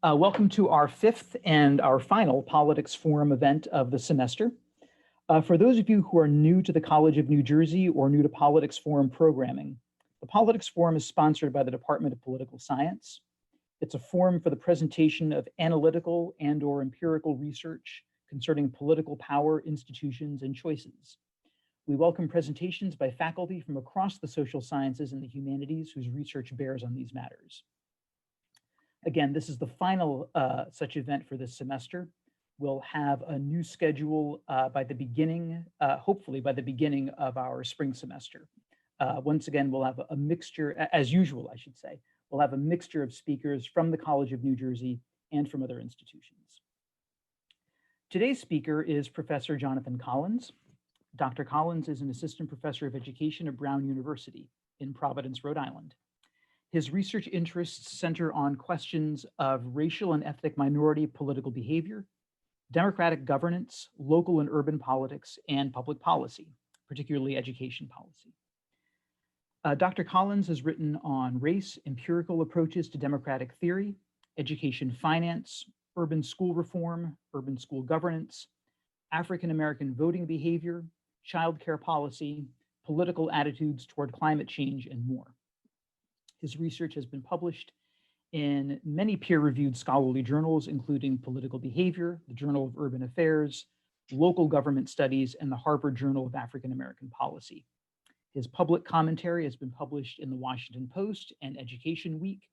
Welcome to our fifth and our final Politics Forum event of the semester. For those of you who are new to the College of New Jersey or new to Politics Forum programming, the Politics Forum is sponsored by the Department of Political Science. It's a forum for the presentation of analytical and/or empirical research concerning political power, institutions, and choices. We welcome presentations by faculty from across the social sciences and the humanities whose research bears on these matters. Again, this is the final such event for this semester. We'll have a new schedule by the beginning, hopefully by the beginning of our spring semester. Once again, we'll have a mixture, as usual, I should say, we'll have a mixture of speakers from the College of New Jersey and from other institutions. Today's speaker is Professor Jonathan Collins. Dr. Collins is an assistant professor of education at Brown University in Providence, Rhode Island. His research interests center on questions of racial and ethnic minority political behavior, democratic governance, local and urban politics, and public policy, particularly education policy. Dr. Collins has written on race, empirical approaches to democratic theory, education finance, urban school reform, urban school governance, African-American voting behavior, childcare policy, political attitudes toward climate change, and more. His research has been published in many peer-reviewed scholarly journals, including Political Behavior, the Journal of Urban Affairs, Local Government Studies, and the Harvard Journal of African American Policy. His public commentary has been published in the Washington Post and Education Week,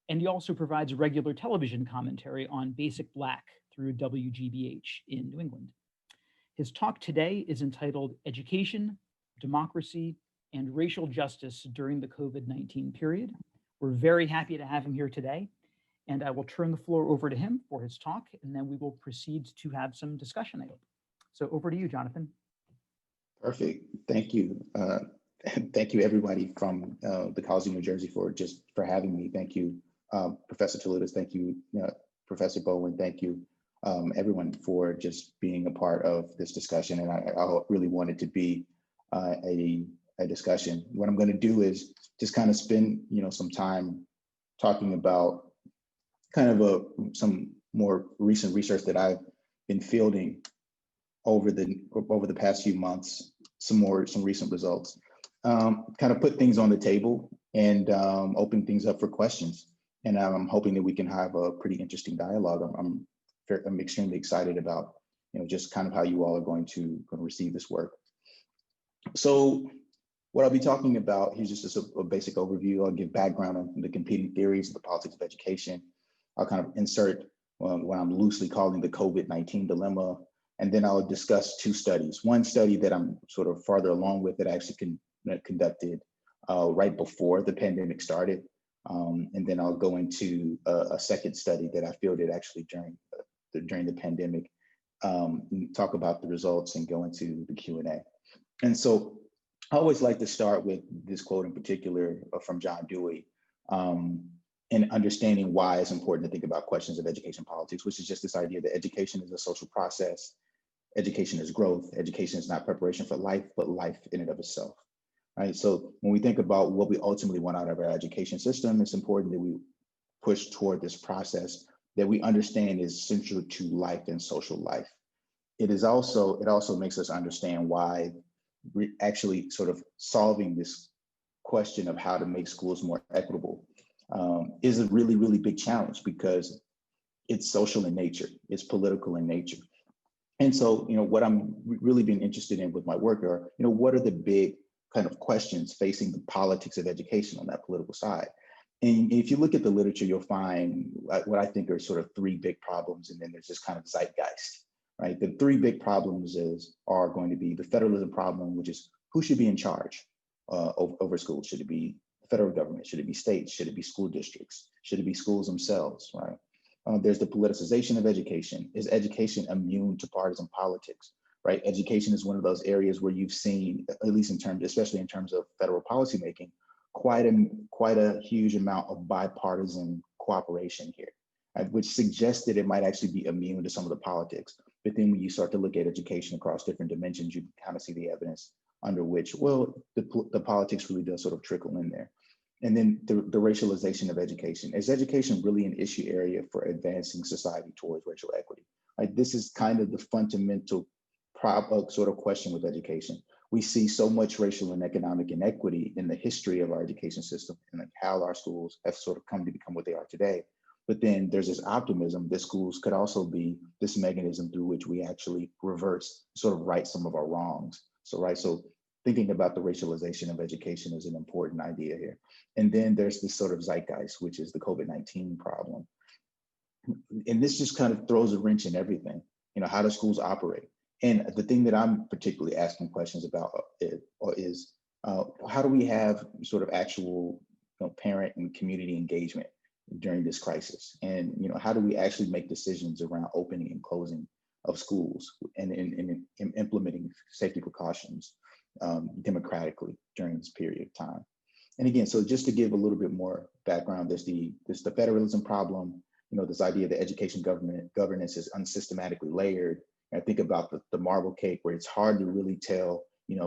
and he also provides regular television commentary on Basic Black through WGBH in New England. His talk today is entitled Education, Democracy, and Racial Justice During the COVID-19 Period. We're very happy to have him here today, and I will turn the floor over to him for his talk, and then we will proceed to have some discussion, I hope. So over to you, Jonathan. Perfect. Thank you. Thank you, everybody from the College of New Jersey for having me. Thank you, Professor Touloudis. Thank you, Professor Bowen. Thank you, everyone, for just being a part of this discussion. And I really want it to be a discussion. What I'm going to do is just kind of spend some time talking about kind of some more recent research that I've been fielding over the past few months, some recent results, kind of put things on the table and open things up for questions. And I'm hoping that we can have a pretty interesting dialogue. I'm extremely excited about just kind of how you all are going to receive this work. So what I'll be talking about, here's just a basic overview. I'll give background on the competing theories of the politics of education. I'll kind of insert what I'm loosely calling the COVID-19 dilemma. And then I'll discuss two studies. One study that I'm sort of farther along with that I actually conducted right before the pandemic started. And then I'll go into a second study that I fielded actually during the pandemic, talk about the results and go into the Q&A. And so I always like to start with this quote in particular from John Dewey, and understanding why it's important to think about questions of education politics, which is just this idea that education is a social process, education is growth, education is not preparation for life, but life in and of itself, right? So when we think about what we ultimately want out of our education system, it's important that we push toward this process that we understand is central to life and social life. It also makes us understand why we're actually sort of solving this question of how to make schools more equitable is a really, really big challenge because it's social in nature, it's political in nature. And so, what I'm really been interested in with my work are, what are the big kind of questions facing the politics of education on that political side? And if you look at the literature, you'll find what I think are sort of three big problems, and then there's this kind of zeitgeist, right? The three big problems are going to be the federalism problem, which is who should be in charge over schools? Should it be the federal government? Should it be states? Should it be school districts? Should it be schools themselves, right? There's the politicization of education. Is education immune to partisan politics, right? Education is one of those areas where you've seen, at least especially in terms of federal policymaking, quite a huge amount of bipartisan cooperation here, right? Which suggests that it might actually be immune to some of the politics. But then when you start to look at education across different dimensions, you kind of see the evidence under which, well, the politics really does sort of trickle in there. And then the racialization of education. Is education really an issue area for advancing society towards racial equity? Right? This is kind of the fundamental sort of question with education. We see so much racial and economic inequity in the history of our education system and like how our schools have sort of come to become what they are today. But then there's this optimism that schools could also be this mechanism through which we actually reverse, sort of right some of our wrongs. So thinking about the racialization of education is an important idea here. And then there's this sort of zeitgeist, which is the COVID-19 problem. And this just kind of throws a wrench in everything. How do schools operate? And the thing that I'm particularly asking questions about is how do we have sort of actual parent and community engagement during this crisis? And how do we actually make decisions around opening and closing of schools and implementing safety precautions democratically during this period of time? And again, so just to give a little bit more background, there's the federalism problem, this idea that education governance is unsystematically layered. And I think about the marble cake where it's hard to really tell,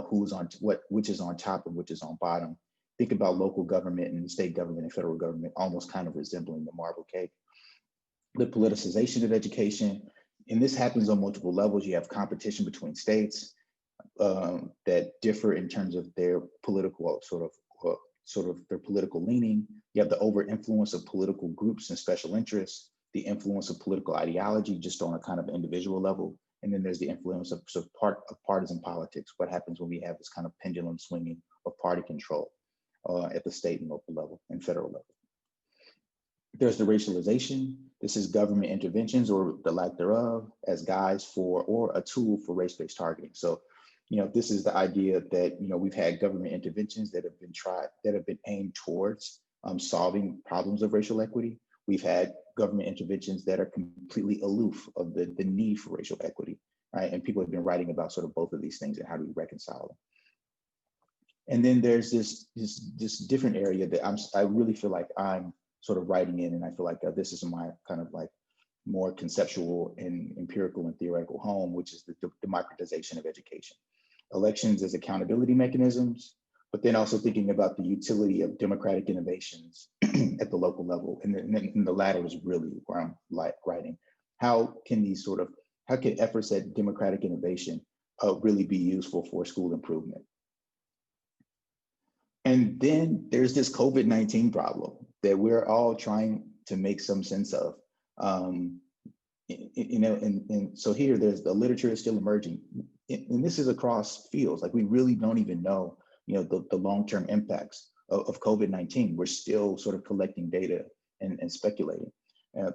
who's on which is on top and which is on bottom. Think about local government and state government and federal government almost kind of resembling the marble cake. The politicization of education, and this happens on multiple levels. You have competition between states that differ in terms of their political sort of their political leaning. You have the over influence of political groups and special interests, the influence of political ideology just on a kind of individual level. And then there's the influence of partisan politics. What happens when we have this kind of pendulum swinging of party control at the state and local level and federal level? There's the racialization. This is government interventions or the lack thereof as guides for or a tool for race-based targeting. So, this is the idea that, we've had government interventions that have been aimed towards solving problems of racial equity. We've had government interventions that are completely aloof of the need for racial equity, right? And people have been writing about sort of both of these things and how do we reconcile them. And then there's this different area that I really feel like I'm sort of writing in, and I feel like this is my kind of like more conceptual and empirical and theoretical home, which is the democratization of education. Elections as accountability mechanisms, but then also thinking about the utility of democratic innovations at the local level. And the latter is really where I'm writing. How can efforts at democratic innovation really be useful for school improvement? And then there's this COVID-19 problem that we're all trying to make some sense of. And so here, there's the literature is still emerging. And this is across fields. Like we really don't even know, the long-term impacts of COVID-19. We're still sort of collecting data and speculating.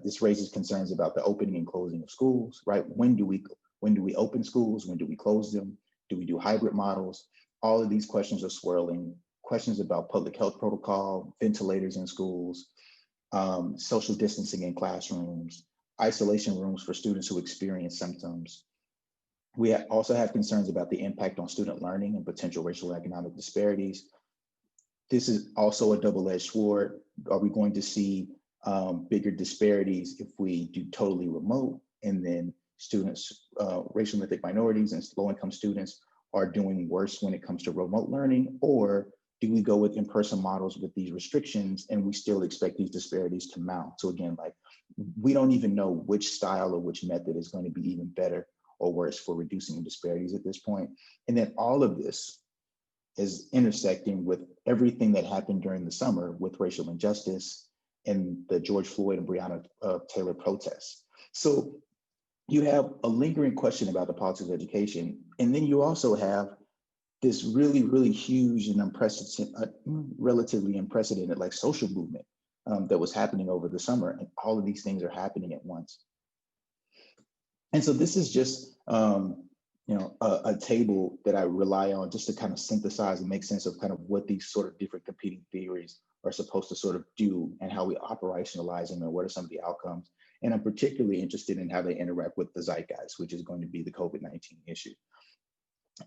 This raises concerns about the opening and closing of schools, right? When do we open schools? When do we close them? Do we do hybrid models? All of these questions are swirling. Questions about public health protocol, ventilators in schools, social distancing in classrooms, isolation rooms for students who experience symptoms. We also have concerns about the impact on student learning and potential racial and economic disparities. This is also a double-edged sword. Are we going to see bigger disparities if we do totally remote, and then students, racial and ethnic minorities and low-income students are doing worse when it comes to remote learning? Or do we go with in-person models with these restrictions and we still expect these disparities to mount? So again, like we don't even know which style or which method is going to be even better or worse for reducing disparities at this point. And then all of this is intersecting with everything that happened during the summer with racial injustice and the George Floyd and Breonna Taylor protests. So you have a lingering question about the politics of education. And then you also have this really, really huge and relatively unprecedented like social movement that was happening over the summer. And all of these things are happening at once. And so this is just a table that I rely on just to kind of synthesize and make sense of kind of what these sort of different competing theories are supposed to sort of do and how we operationalize them and what are some of the outcomes. And I'm particularly interested in how they interact with the zeitgeist, which is going to be the COVID-19 issue.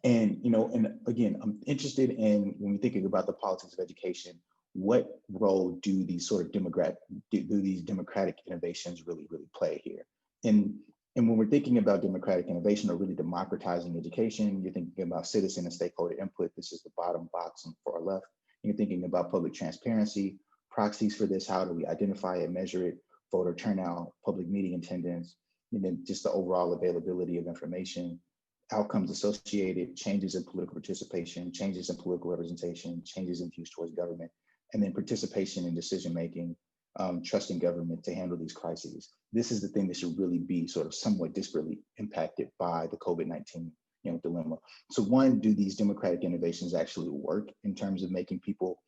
And, and again, I'm interested in, when we're thinking about the politics of education, what role do these sort of democratic innovations really play here? And when we're thinking about democratic innovation or really democratizing education, you're thinking about citizen and stakeholder input. This is the bottom box on the far left. You're thinking about public transparency, proxies for this, how do we identify it, measure it, voter turnout, public meeting attendance, and then just the overall availability of information, outcomes associated, changes in political participation, changes in political representation, changes in views towards government, and then participation in decision-making, trusting government to handle these crises. This is the thing that should really be sort of somewhat disparately impacted by the COVID-19 dilemma. So one, do these democratic innovations actually work in terms of making people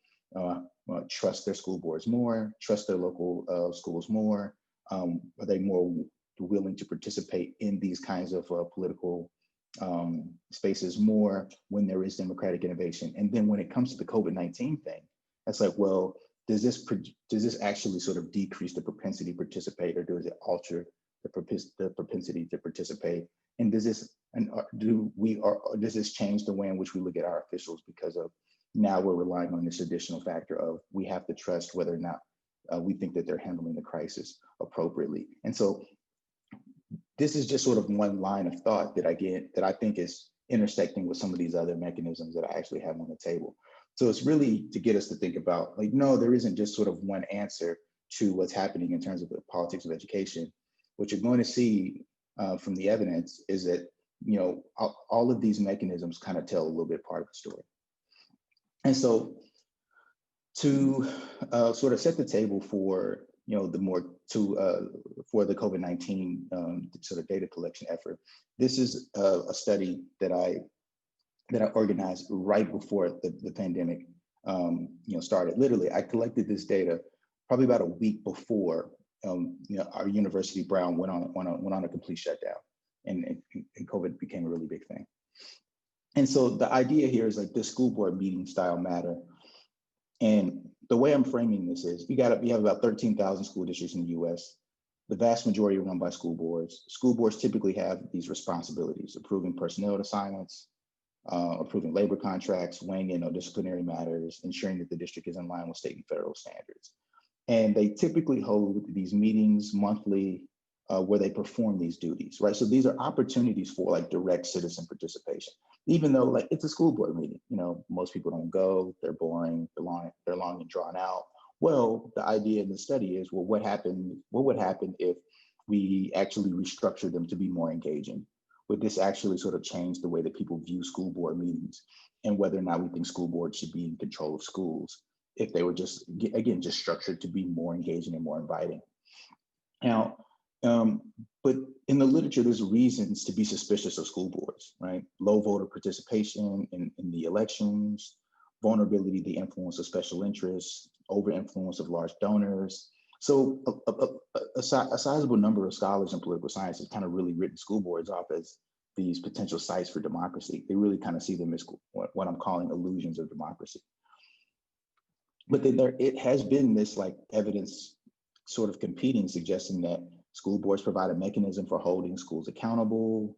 trust their school boards more, trust their local schools more? Are they more willing to participate in these kinds of political spaces more when there is democratic innovation? And then when it comes to the COVID-19 thing, it's like, well, does this actually sort of decrease the propensity to participate, or does it alter the propensity to participate? And does this does this change the way in which we look at our officials, because of now we're relying on this additional factor of we have to trust whether or not we think that they're handling the crisis appropriately. And so this is just sort of one line of thought that I think is intersecting with some of these other mechanisms that I actually have on the table. So it's really to get us to think about, like, no, there isn't just sort of one answer to what's happening in terms of the politics of education. What you're going to see from the evidence is that, all of these mechanisms kind of tell a little bit part of the story. And so to sort of set the table for, for the COVID-19 sort of data collection effort, this is a study that I organized right before the pandemic started. Literally, I collected this data probably about a week before our University Brown went on a complete shutdown, and COVID became a really big thing. And so the idea here is like this school board meeting style matter. And the way I'm framing this is we have about 13,000 school districts in the US. The vast majority are run by school boards. School boards typically have these responsibilities: approving personnel assignments, approving labor contracts, weighing in on disciplinary matters, ensuring that the district is in line with state and federal standards. And they typically hold these meetings monthly where they perform these duties, right? So these are opportunities for like direct citizen participation, even though like it's a school board meeting. Most people don't go, they're boring, they're long and drawn out. Well, the idea in the study is, well, what would happen if we actually restructured them to be more engaging? Would this actually sort of change the way that people view school board meetings, and whether or not we think school boards should be in control of schools if they were just structured to be more engaging and more inviting? Now, but in the literature, there's reasons to be suspicious of school boards, right? Low voter participation in the elections, vulnerability to the influence of special interests, over-influence of large donors. So a sizable number of scholars in political science have kind of really written school boards off as these potential sites for democracy. They really kind of see them as what I'm calling illusions of democracy. But then it has been this like evidence sort of competing, suggesting that school boards provide a mechanism for holding schools accountable.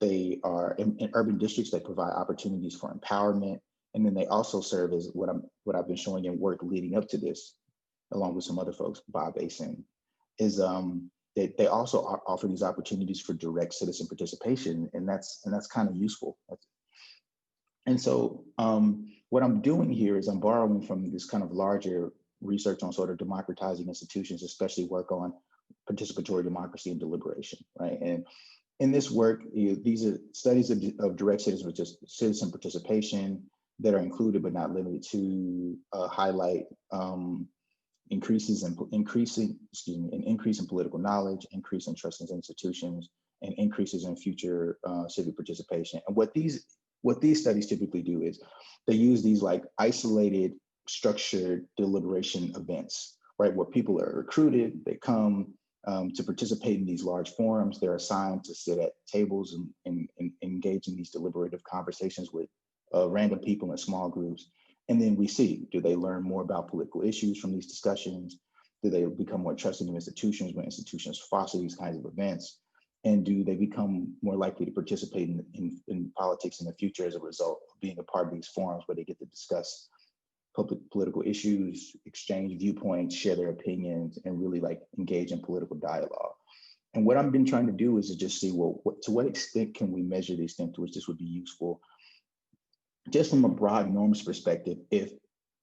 They are in urban districts that provide opportunities for empowerment. And then they also serve as what I've been showing in work leading up to this, along with some other folks, Bob Asen, is that they also offer these opportunities for direct citizen participation, and that's kind of useful. And so what I'm doing here is I'm borrowing from this kind of larger research on sort of democratizing institutions, especially work on participatory democracy and deliberation, right? And in this work, these are studies of direct citizen participation that are included but not limited to highlight increase in political knowledge, increase in trust in institutions, and increases in future civic participation. And what these studies typically do is they use these like isolated, structured deliberation events, right? Where people are recruited, they come to participate in these large forums. They're assigned to sit at tables and engage in these deliberative conversations with random people in small groups. And then we see, do they learn more about political issues from these discussions? Do they become more trusting of institutions when institutions foster these kinds of events? And do they become more likely to participate in politics in the future as a result of being a part of these forums where they get to discuss public political issues, exchange viewpoints, share their opinions, and really like engage in political dialogue? And what I've been trying to do is to just see, well, to what extent can we measure these things to which this would be useful? Just from a broad norms perspective, if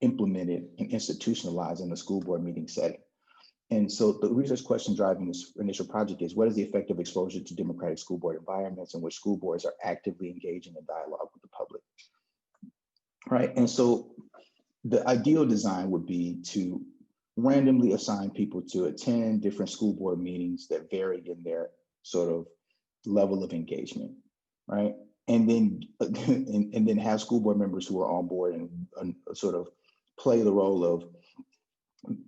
implemented and institutionalized in the school board meeting setting. And so the research question driving this initial project is, what is the effect of exposure to democratic school board environments in which school boards are actively engaging in dialogue with the public, right? And so the ideal design would be to randomly assign people to attend different school board meetings that vary in their sort of level of engagement, right? And then and then have school board members who are on board and sort of play the role of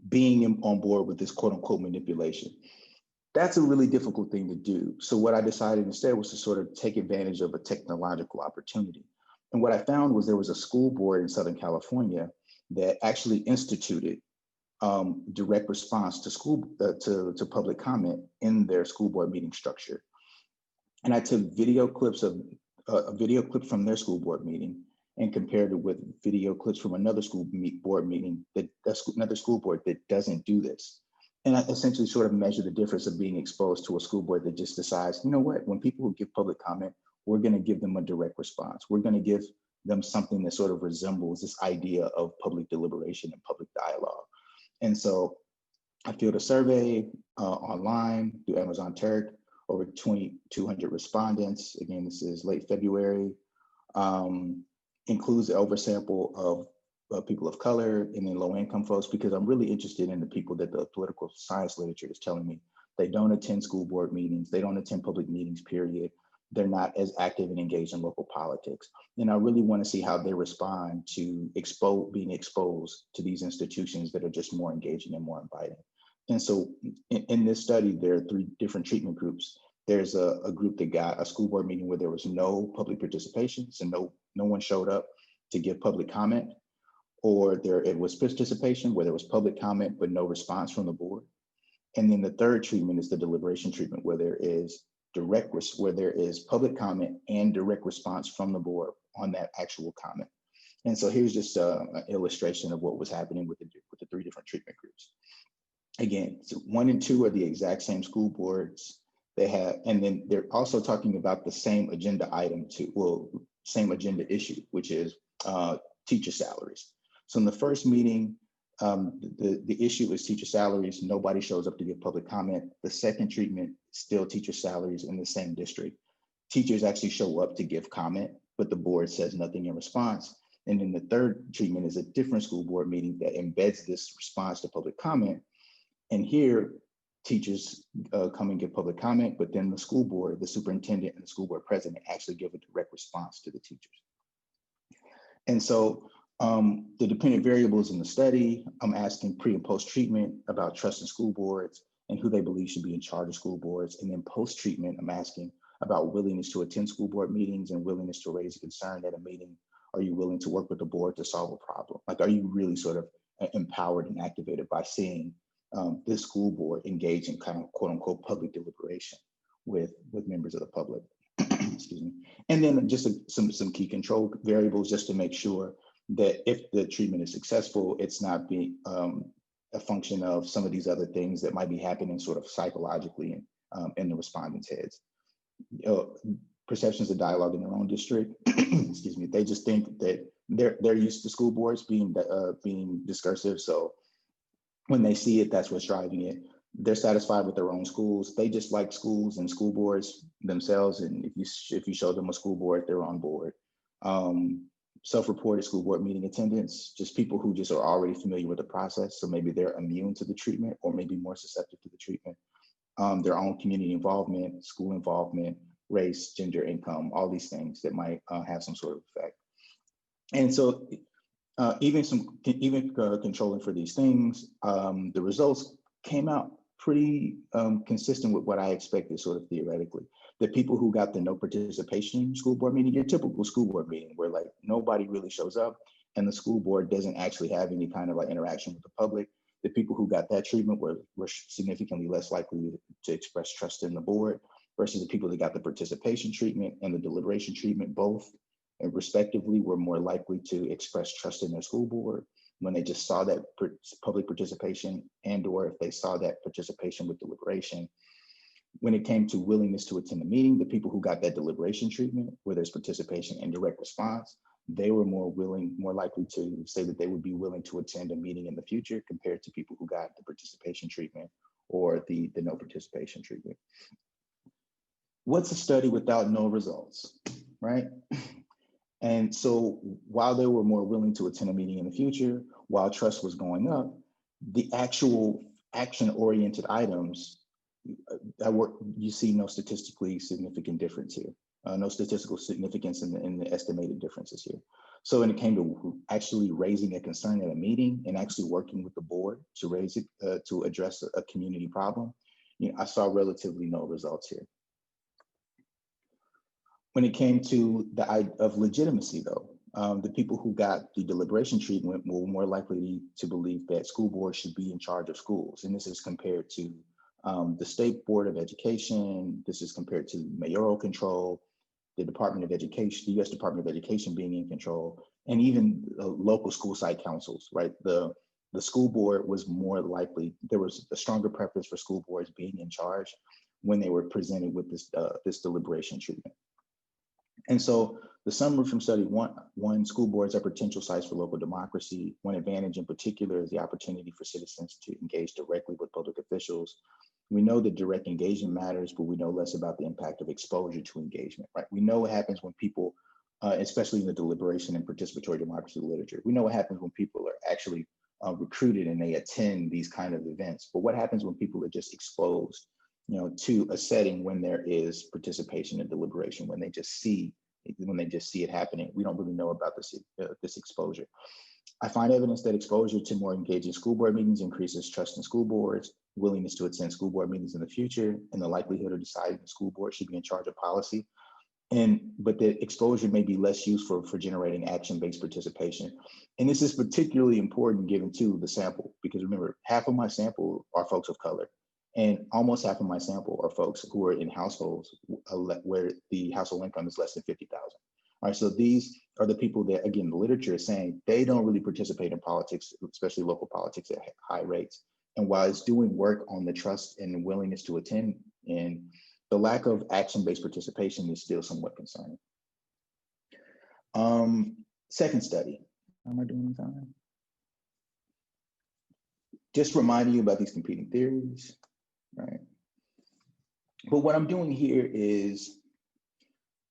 being on board with this quote unquote manipulation. That's a really difficult thing to do. So what I decided instead was to sort of take advantage of a technological opportunity. And what I found was there was a school board in Southern California that actually instituted direct response to to public comment in their school board meeting structure. And I took video clips of a video clip from their school board meeting and compared it with video clips from another board meeting another school board that doesn't do this. And I essentially sort of measure the difference of being exposed to a school board that just decides, you know what, when people who give public comment, we're going to give them a direct response. We're going to give them something that sort of resembles this idea of public deliberation and public dialogue. And so I filled a survey online through Amazon Turk, over 2,200 respondents. Again, this is late February. Includes an oversample of people of color and then low income folks, because I'm really interested in the people that the political science literature is telling me they don't attend school board meetings, they don't attend public meetings, period. They're not as active and engaged in local politics. And I really want to see how they respond to being exposed to these institutions that are just more engaging and more inviting. And so in this study, there are 3 different treatment groups. There's a group that got a school board meeting where there was no public participation, so no one showed up to give public comment, or it was participation where there was public comment but no response from the board. And then the third treatment is the deliberation treatment, where there is public comment and direct response from the board on that actual comment. And so here's just an illustration of what was happening with the 3 different treatment groups. Again, so 1 and 2 are the exact same school boards. And then they're also talking about the same agenda item same agenda issue, which is teacher salaries. So in the first meeting, the issue is teacher salaries. Nobody shows up to give public comment. The second treatment, still teacher salaries in the same district. Teachers actually show up to give comment, but the board says nothing in response. And then the third treatment is a different school board meeting that embeds this response to public comment. And here, teachers come and give public comment, but then the school board, the superintendent and the school board president actually give a direct response to the teachers. And so the dependent variables in the study, I'm asking pre and post treatment about trust in school boards and who they believe should be in charge of school boards. And then post treatment, I'm asking about willingness to attend school board meetings and willingness to raise a concern at a meeting. Are you willing to work with the board to solve a problem? Like, are you really sort of empowered and activated by seeing this school board engage in kind of quote unquote public deliberation with members of the public? Excuse me. And then just some key control variables just to make sure that if the treatment is successful, it's not being a function of some of these other things that might be happening sort of psychologically in the respondents' heads. Perceptions of dialogue in their own district, excuse me, they just think that they're used to school boards being discursive. So when they see it, that's what's driving it. They're satisfied with their own schools. They just like schools and school boards themselves. And if you show them a school board, they're on board. Self-reported school board meeting attendance, just people who just are already familiar with the process. So maybe they're immune to the treatment or maybe more susceptible to the treatment. Their own community involvement, school involvement, race, gender, income, all these things that might have some sort of effect. And so even controlling for these things, the results came out pretty consistent with what I expected, sort of theoretically. The people who got the no participation school board meeting, your typical school board meeting where like nobody really shows up and the school board doesn't actually have any kind of like interaction with the public. The people who got that treatment were significantly less likely to express trust in the board versus the people that got the participation treatment and the deliberation treatment, both and respectively, were more likely to express trust in their school board when they just saw that public participation and or if they saw that participation with deliberation. When it came to willingness to attend the meeting, the people who got that deliberation treatment, where there's participation and direct response, they were more likely to say that they would be willing to attend a meeting in the future compared to people who got the participation treatment or the no participation treatment. What's a study without no results, right? And so while they were more willing to attend a meeting in the future, while trust was going up, the actual action-oriented items, you see no statistically significant difference here, no statistical significance in the estimated differences here. So when it came to actually raising a concern at a meeting and actually working with the board to raise it, to address a community problem, I saw relatively no results here. When it came to the idea of legitimacy, though, the people who got the deliberation treatment were more likely to believe that school boards should be in charge of schools. And this is compared to the State Board of Education. This is compared to mayoral control, the Department of Education, the U.S. Department of Education being in control, and even local school site councils, right? The school board was more likely, there was a stronger preference for school boards being in charge when they were presented with this deliberation treatment. And so the summary from study one, school boards are potential sites for local democracy. One advantage in particular is the opportunity for citizens to engage directly with public officials. We know that direct engagement matters, but we know less about the impact of exposure to engagement, right? We know what happens when people, especially in the deliberation and participatory democracy literature, we know what happens when people are actually recruited and they attend these kind of events. But what happens when people are just exposed, to a setting when there is participation and deliberation, when they just see it happening? We don't really know about this exposure. I find evidence that exposure to more engaging school board meetings increases trust in school boards, willingness to attend school board meetings in the future, and the likelihood of deciding the school board should be in charge of policy. But the exposure may be less useful for generating action-based participation. And this is particularly important given to the sample, because remember, half of my sample are folks of color. And almost half of my sample are folks who are in households where the household income is less than 50,000. All right, so these are the people that, again, the literature is saying they don't really participate in politics, especially local politics, at high rates. And while it's doing work on the trust and the willingness to attend, and the lack of action-based participation is still somewhat concerning. Second study. How am I doing on time? Just reminding you about these competing theories. Right. But what I'm doing here is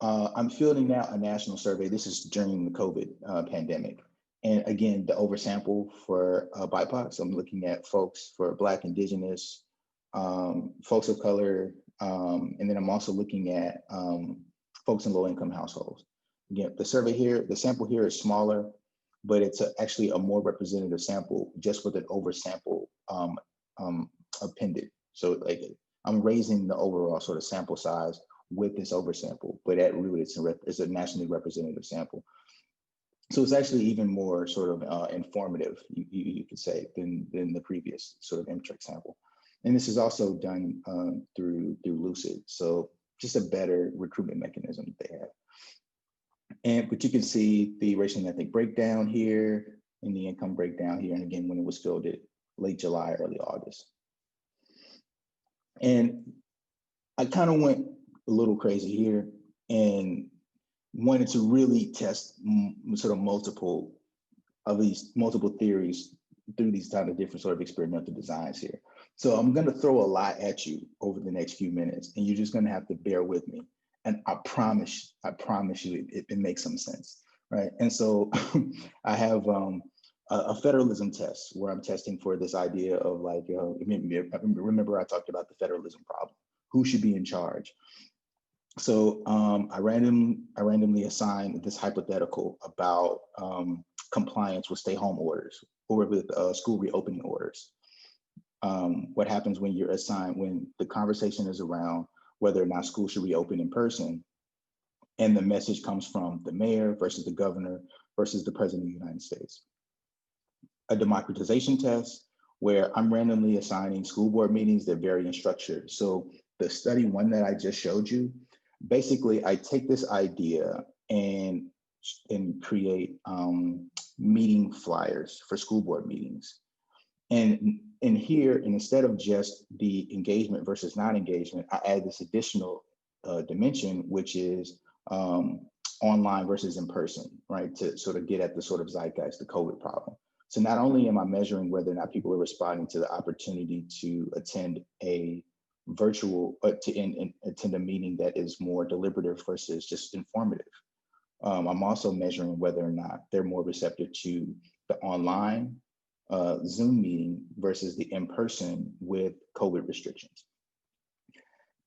I'm fielding now a national survey. This is during the COVID pandemic. And again, the oversample for BIPOC. So I'm looking at folks for Black, Indigenous, folks of color. And then I'm also looking at folks in low-income households. Again, the sample here is smaller, but it's actually a more representative sample just with an oversample appended. So like I'm raising the overall sort of sample size with this oversample, but at root it's a nationally representative sample. So it's actually even more sort of informative, you could say, than the previous sort of MTREC sample. And this is also done through Lucid. So just a better recruitment mechanism that they have. But you can see the racial and ethnic breakdown here and the income breakdown here. And again, when it was fielded late July, early August. And I kind of went a little crazy here and wanted to really test sort of multiple theories through these kind of different sort of experimental designs here. So I'm going to throw a lot at you over the next few minutes, and you're just going to have to bear with me. And I promise you, it makes some sense, right? And so I have a federalism test where I'm testing for this idea of like, remember I talked about the federalism problem. Who should be in charge? So I randomly assigned this hypothetical about compliance with stay-home orders or with school reopening orders. What happens when you're assigned, when the conversation is around whether or not schools should reopen in person, and the message comes from the mayor versus the governor versus the president of the United States. A democratization test where I'm randomly assigning school board meetings that vary in structure. So the study one that I just showed you, basically I take this idea and create meeting flyers for school board meetings. And here, instead of just the engagement versus non-engagement, I add this additional dimension, which is online versus in person, right? To sort of get at the sort of zeitgeist, the COVID problem. So not only am I measuring whether or not people are responding to the opportunity to attend a virtual, attend a meeting that is more deliberative versus just informative. I'm also measuring whether or not they're more receptive to the online Zoom meeting versus the in-person with COVID restrictions.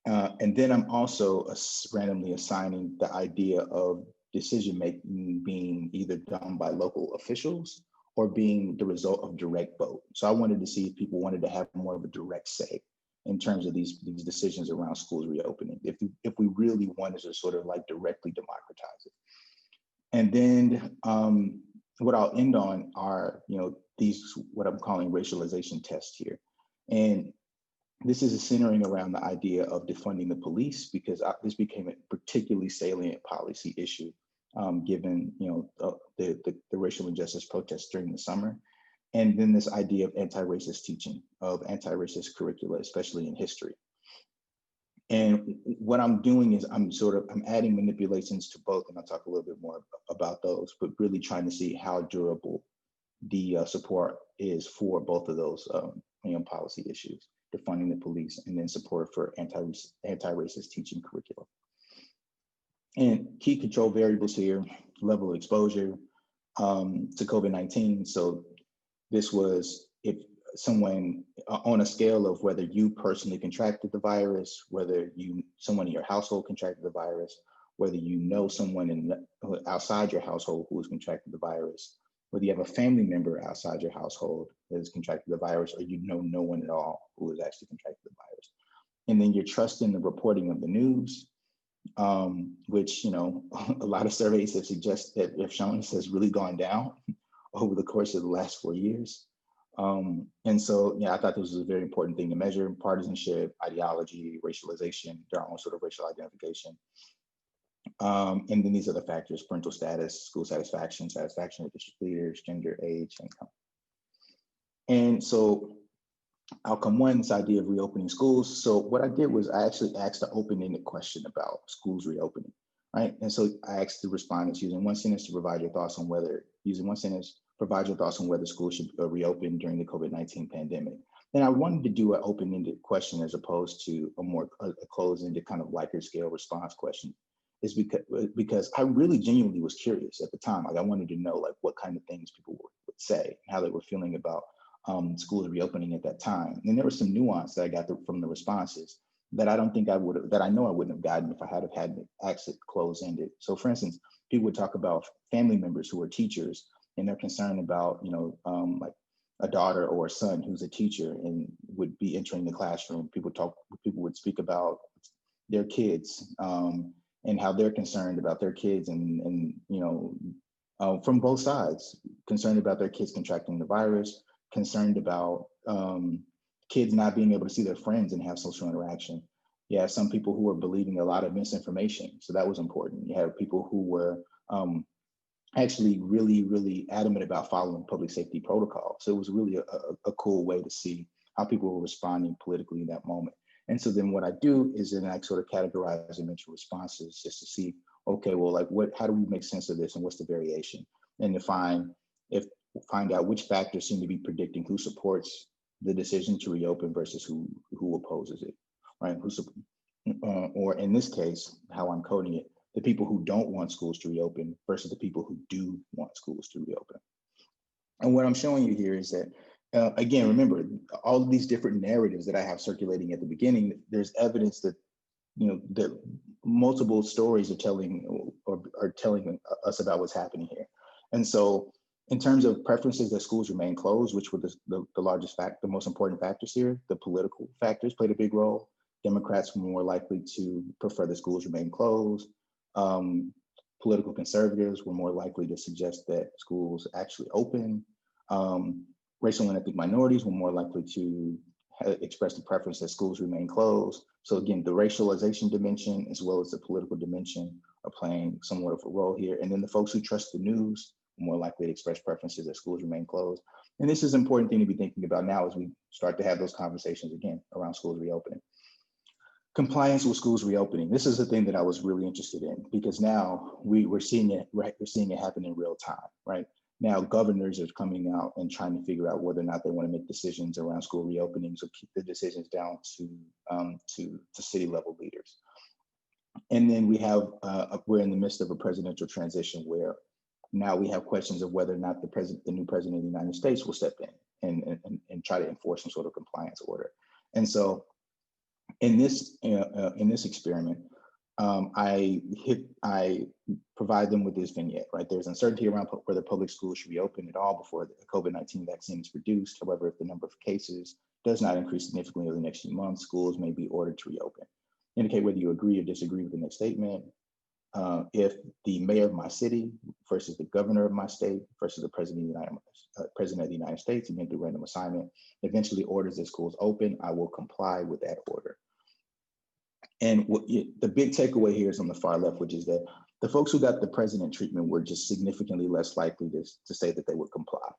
And then I'm also randomly assigning the idea of decision-making being either done by local officials or being the result of direct vote. So I wanted to see if people wanted to have more of a direct say in terms of these decisions around schools reopening, if we really wanted to sort of like directly democratize it. And then what I'll end on are, these, what I'm calling racialization tests here. And this is centering around the idea of defunding the police, because this became a particularly salient policy issue, given the racial injustice protests during the summer. And then this idea of anti-racist teaching, of anti-racist curricula, especially in history. And what I'm doing is I'm adding manipulations to both, and I'll talk a little bit more about those, but really trying to see how durable the support is for both of those policy issues, defunding the police and then support for anti-racist teaching curriculum. And key control variables here, level of exposure to COVID-19. So this was if someone on a scale of whether you personally contracted the virus, whether someone in your household contracted the virus, whether you know someone outside your household who has contracted the virus, whether you have a family member outside your household that has contracted the virus, or you know no one at all who has actually contracted the virus. And then your trust in the reporting of the news, which a lot of surveys have shown has really gone down over the course of the last 4 years. And so, I thought this was a very important thing to measure: partisanship, ideology, racialization, their own sort of racial identification. And then these other factors: parental status, school satisfaction, satisfaction with district leaders, gender, age, income. And so outcome one, this idea of reopening schools. So what I did was I actually asked an open-ended question about schools reopening, right? And so I asked the respondents, using one sentence, provide your thoughts on whether schools should reopen during the COVID-19 pandemic. And I wanted to do an open-ended question as opposed to a closed-ended kind of Likert scale response question, is because I really genuinely was curious at the time. Like, I wanted to know what kind of things people would say, how they were feeling about schools reopening at that time. And there was some nuance that I got from the responses that I know I wouldn't have gotten if I had asked it closed-ended. So for instance, people would talk about family members who are teachers, and they're concerned about, like a daughter or a son who's a teacher and would be entering the classroom. People would speak about their kids and how they're concerned about their kids and from both sides, concerned about their kids contracting the virus, concerned about kids not being able to see their friends and have social interaction. You have some people who were believing a lot of misinformation, so that was important. You have people who were actually really, really adamant about following public safety protocol. So it was really a cool way to see how people were responding politically in that moment. And so then what I do is then I sort of categorize them into responses just to see, okay, well, how do we make sense of this and what's the variation? And to find out which factors seem to be predicting who supports the decision to reopen versus who opposes it, right? Or in this case, how I'm coding it, the people who don't want schools to reopen versus the people who do want schools to reopen. And what I'm showing you here is that, again, remember, all of these different narratives that I have circulating at the beginning, there's evidence that, that multiple stories are telling us about what's happening here. And so in terms of preferences that schools remain closed, which were the largest the most important factors here, the political factors played a big role. Democrats were more likely to prefer the schools remain closed. Political conservatives were more likely to suggest that schools actually open. Racial and ethnic minorities were more likely to express the preference that schools remain closed. So again, the racialization dimension as well as the political dimension are playing somewhat of a role here. And then the folks who trust the news are more likely to express preferences that schools remain closed. And this is an important thing to be thinking about now as we start to have those conversations again around schools reopening. Compliance with schools reopening. This is the thing that I was really interested in, because now we're seeing it, right? We're seeing it happen in real time, right? Now governors are coming out and trying to figure out whether or not they want to make decisions around school reopenings or keep the decisions down to city level leaders. And then we have we're in the midst of a presidential transition where now we have questions of whether or not the new president of the United States will step in and try to enforce some sort of compliance order. And so in this experiment, I provide them with this vignette, right? There's uncertainty around whether public schools should reopen at all before the COVID-19 vaccine is produced. However, if the number of cases does not increase significantly over the next few months, schools may be ordered to reopen. Indicate whether you agree or disagree with the next statement. If the mayor of my city versus the governor of my state versus the president of the United States, again through random assignment, eventually orders that schools open, I will comply with that order. And the big takeaway here is on the far left, which is that the folks who got the president treatment were just significantly less likely to say that they would comply.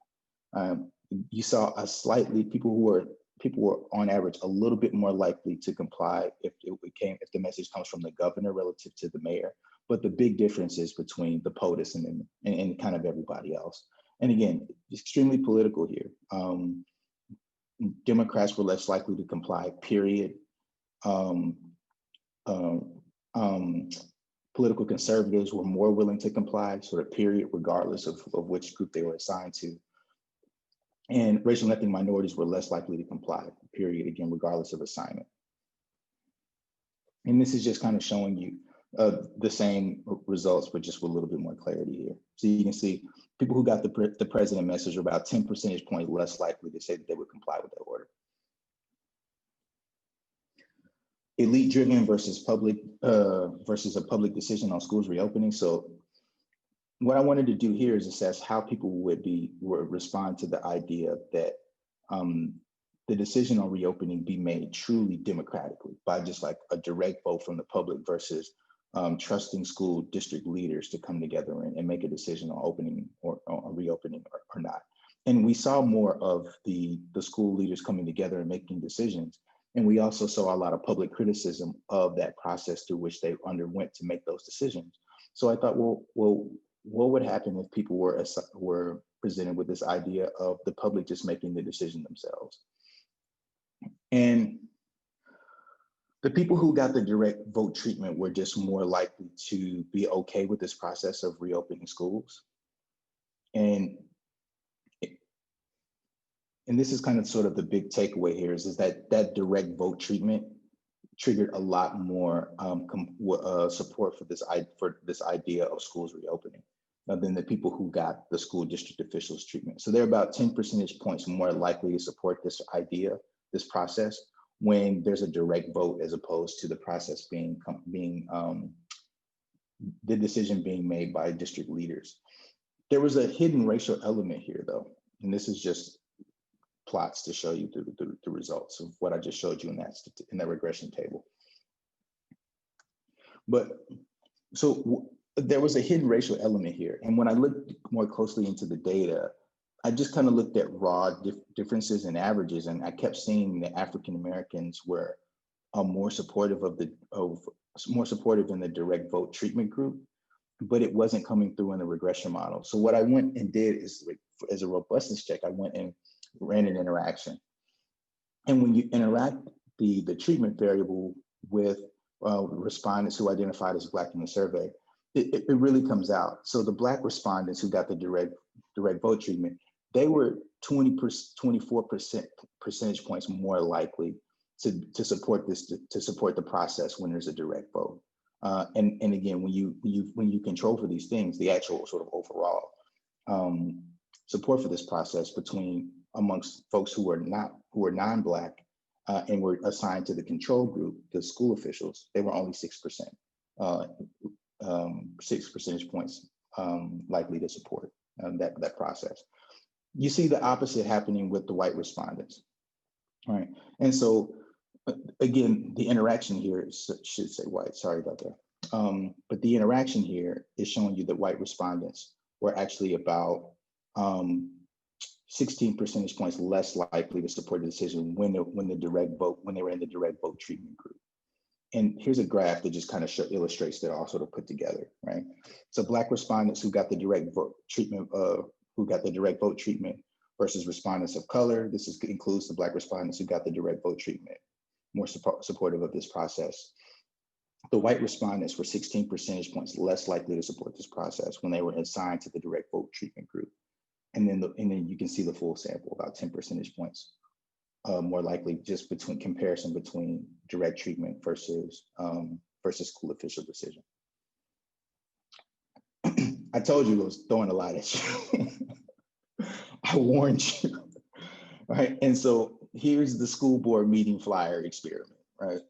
You saw people were on average a little bit more likely to comply if the message comes from the governor relative to the mayor. But the big difference is between the POTUS and kind of everybody else. And again, extremely political here. Democrats were less likely to comply, period. Political conservatives were more willing to comply, sort of period, regardless of which group they were assigned to. And racial and ethnic minorities were less likely to comply, period, again, regardless of assignment. And this is just kind of showing you the same results, but just with a little bit more clarity here. So you can see people who got the president message are about 10 percentage points less likely to say that they would comply with that order. Elite driven versus a public decision on schools reopening. So what I wanted to do here is assess how people would respond to the idea that the decision on reopening be made truly democratically by just like a direct vote from the public versus trusting school district leaders to come together and make a decision on opening or on reopening or not. And we saw more of the school leaders coming together and making decisions. And we also saw a lot of public criticism of that process through which they underwent to make those decisions. So I thought, well, what would happen if people were presented with this idea of the public just making the decision themselves? And the people who got the direct vote treatment were just more likely to be okay with this process of reopening schools. And this is kind of sort of the big takeaway here is that direct vote treatment triggered a lot more support for this idea of schools reopening than the people who got the school district officials treatment. So they're about 10 percentage points more likely to support this idea, this process, when there's a direct vote as opposed to the process the decision being made by district leaders. There was a hidden racial element here though, and this is just plots to show you the results of what I just showed you in that regression table. But so there was a hidden racial element here. And when I looked more closely into the data, I just kind of looked at raw differences and averages, and I kept seeing that African Americans were more supportive more supportive in the direct vote treatment group, but it wasn't coming through in the regression model. So what I went and did is, as a robustness check, I went and ran an interaction. And when you interact the treatment variable with respondents who identified as Black in the survey, it really comes out. So the Black respondents who got the direct vote treatment, they were 24 percentage points more likely to support the process when there's a direct vote. And again, when you control for these things, the actual sort of overall support for this process amongst folks who are non-Black and were assigned to the control group, the school officials, they were only 6%, 6 percentage points likely to support that process. You see the opposite happening with the white respondents, right? And so again, the interaction here should say white, sorry about that. But the interaction here is showing you that white respondents were actually about 16 percentage points less likely to support the decision when they were in the direct vote treatment group. And here's a graph that just kind of illustrates that all sort of put together, right? So Black respondents who got the direct vote treatment, versus respondents of color. This includes the Black respondents who got the direct vote treatment, more supportive of this process. The white respondents were 16 percentage points less likely to support this process when they were assigned to the direct vote treatment group. And then you can see the full sample, about 10 percentage points more likely, just comparison between direct treatment versus school official decision. I told you I was throwing a lot at you. I warned you, right? And so here's the school board meeting flyer experiment, right?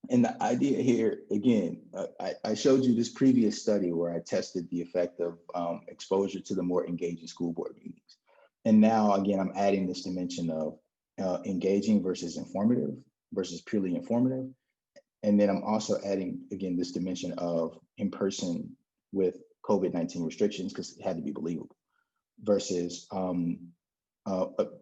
And the idea here, again, I showed you this previous study where I tested the effect of exposure to the more engaging school board meetings. And now, again, I'm adding this dimension of engaging versus informative versus purely informative. And then I'm also adding, again, this dimension of in-person with COVID-19 restrictions, because it had to be believable, versus a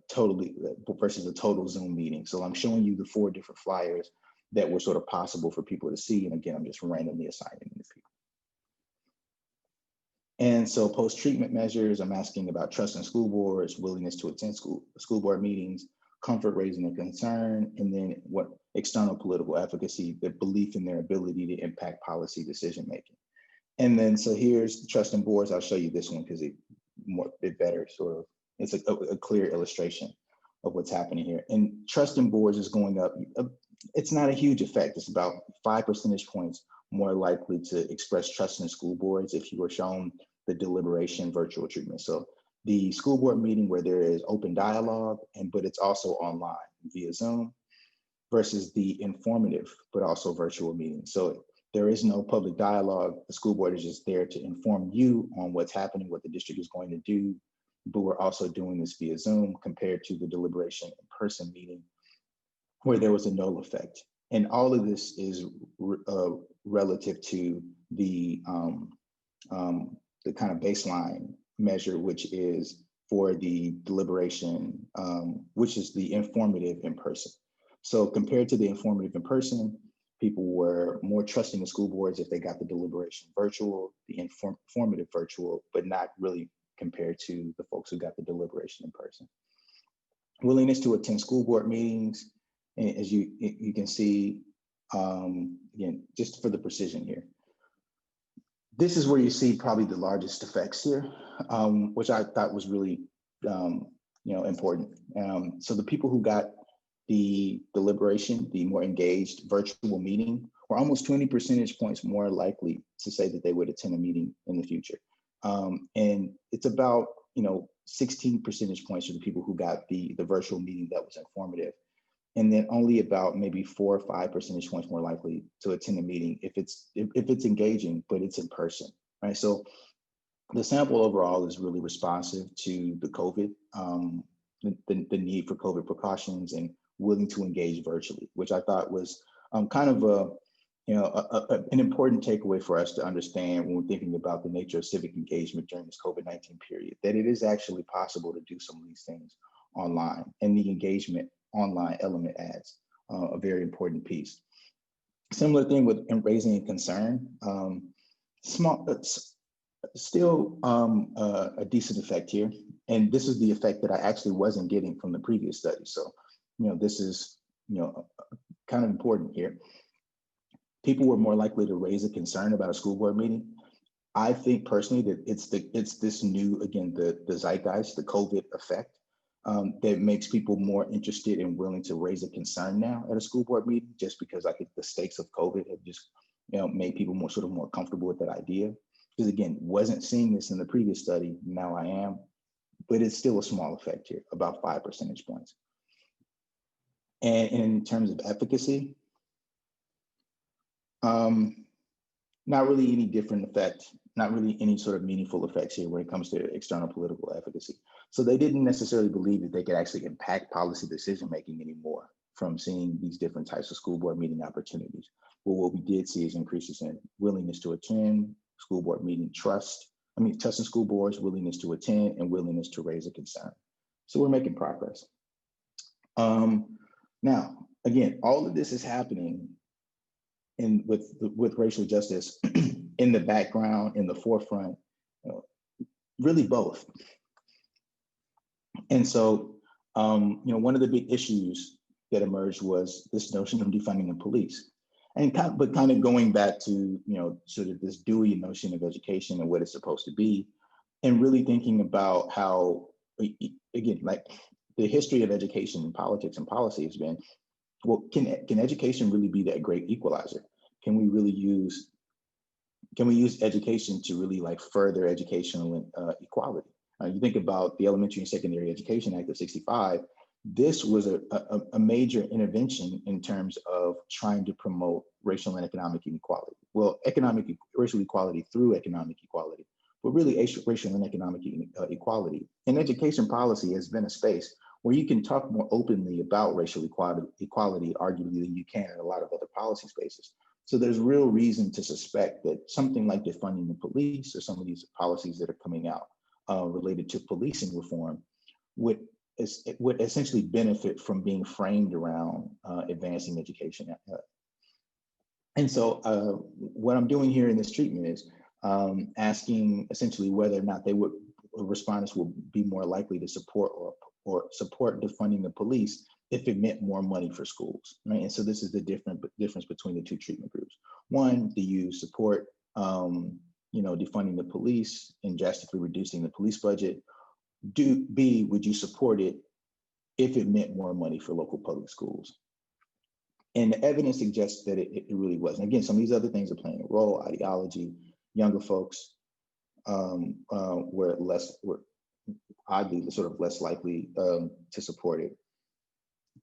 total Zoom meeting. So I'm showing you the 4 different flyers that were sort of possible for people to see. And again, I'm just randomly assigning them to people. And so post-treatment measures, I'm asking about trust in school boards, willingness to attend school board meetings, comfort raising a concern, and then what external political efficacy, the belief in their ability to impact policy decision-making. And then, so here's the trust in boards. I'll show you this one because it better sort of, it's a clear illustration of what's happening here. And trust in boards is going up. It's not a huge effect. It's about 5 percentage points more likely to express trust in school boards if you were shown the deliberation virtual treatment. So the school board meeting where there is open dialogue, but it's also online via Zoom, versus the informative, but also virtual meeting. So there is no public dialogue. The school board is just there to inform you on what's happening, what the district is going to do, but we're also doing this via Zoom compared to the deliberation in-person meeting where there was a null effect. And all of this is relative to the kind of baseline measure, which is for the deliberation, which is the informative in person. So compared to the informative in person, people were more trusting of school boards if they got the deliberation virtual, the informative virtual, but not really compared to the folks who got the deliberation in person. Willingness to attend school board meetings, as you can see, again, just for the precision here. This is where you see probably the largest effects here, which I thought was really important. So the people who got the deliberation, the more engaged virtual meeting, were almost 20 percentage points more likely to say that they would attend a meeting in the future. And it's about 16 percentage points for the people who got the virtual meeting that was informative. And then only about maybe 4 or 5 percentage points more likely to attend a meeting if it's engaging, but it's in person, right? So the sample overall is really responsive to the COVID, the need for COVID precautions and willing to engage virtually, which I thought was kind of an important takeaway for us to understand when we're thinking about the nature of civic engagement during this COVID-19 period, that it is actually possible to do some of these things online, and the engagement online element adds a very important piece. Similar thing with raising a concern, still a decent effect here. And this is the effect that I actually wasn't getting from the previous study. So, this is, kind of important here. People were more likely to raise a concern about a school board meeting. I think personally that it's this new, again, the zeitgeist, the COVID effect, that makes people more interested and willing to raise a concern now at a school board meeting, just because I think the stakes of COVID have just, made people more comfortable with that idea. Because again, wasn't seeing this in the previous study, now I am, but it's still a small effect here, about 5 percentage points. And in terms of efficacy, not really any different effect, not really any sort of meaningful effects here when it comes to external political efficacy. So they didn't necessarily believe that they could actually impact policy decision-making anymore from seeing these different types of school board meeting opportunities. But what we did see is increases in willingness to attend school board meeting, trust in school boards, willingness to attend, and willingness to raise a concern. So we're making progress. Now, again, all of this is happening and with racial justice in the background, in the forefront, you know, really both. And so, one of the big issues that emerged was this notion of defunding the police. And kind of going back to, sort of this Dewey notion of education and what it's supposed to be, and really thinking about how, again, like the history of education and politics and policy has been, well, can education really be that great equalizer? Can we use education to really like further educational equality? You think about the Elementary and Secondary Education Act of '65. This was a major intervention in terms of trying to promote racial and economic inequality. Well, racial equality through economic equality, but really racial and economic equality. And education policy has been a space where you can talk more openly about racial equality, arguably, than you can in a lot of other policy spaces. So there's real reason to suspect that something like defunding the police or some of these policies that are coming out related to policing reform would essentially benefit from being framed around advancing education. And so what I'm doing here in this treatment is asking essentially whether or not respondents will be more likely to support or support defunding the police if it meant more money for schools, right? And so this is the difference between the two treatment groups. One, do you support defunding the police and drastically reducing the police budget? B, would you support it if it meant more money for local public schools? And the evidence suggests that it really wasn't. Again, some of these other things are playing a role: ideology. Younger folks were oddly sort of less likely to support it.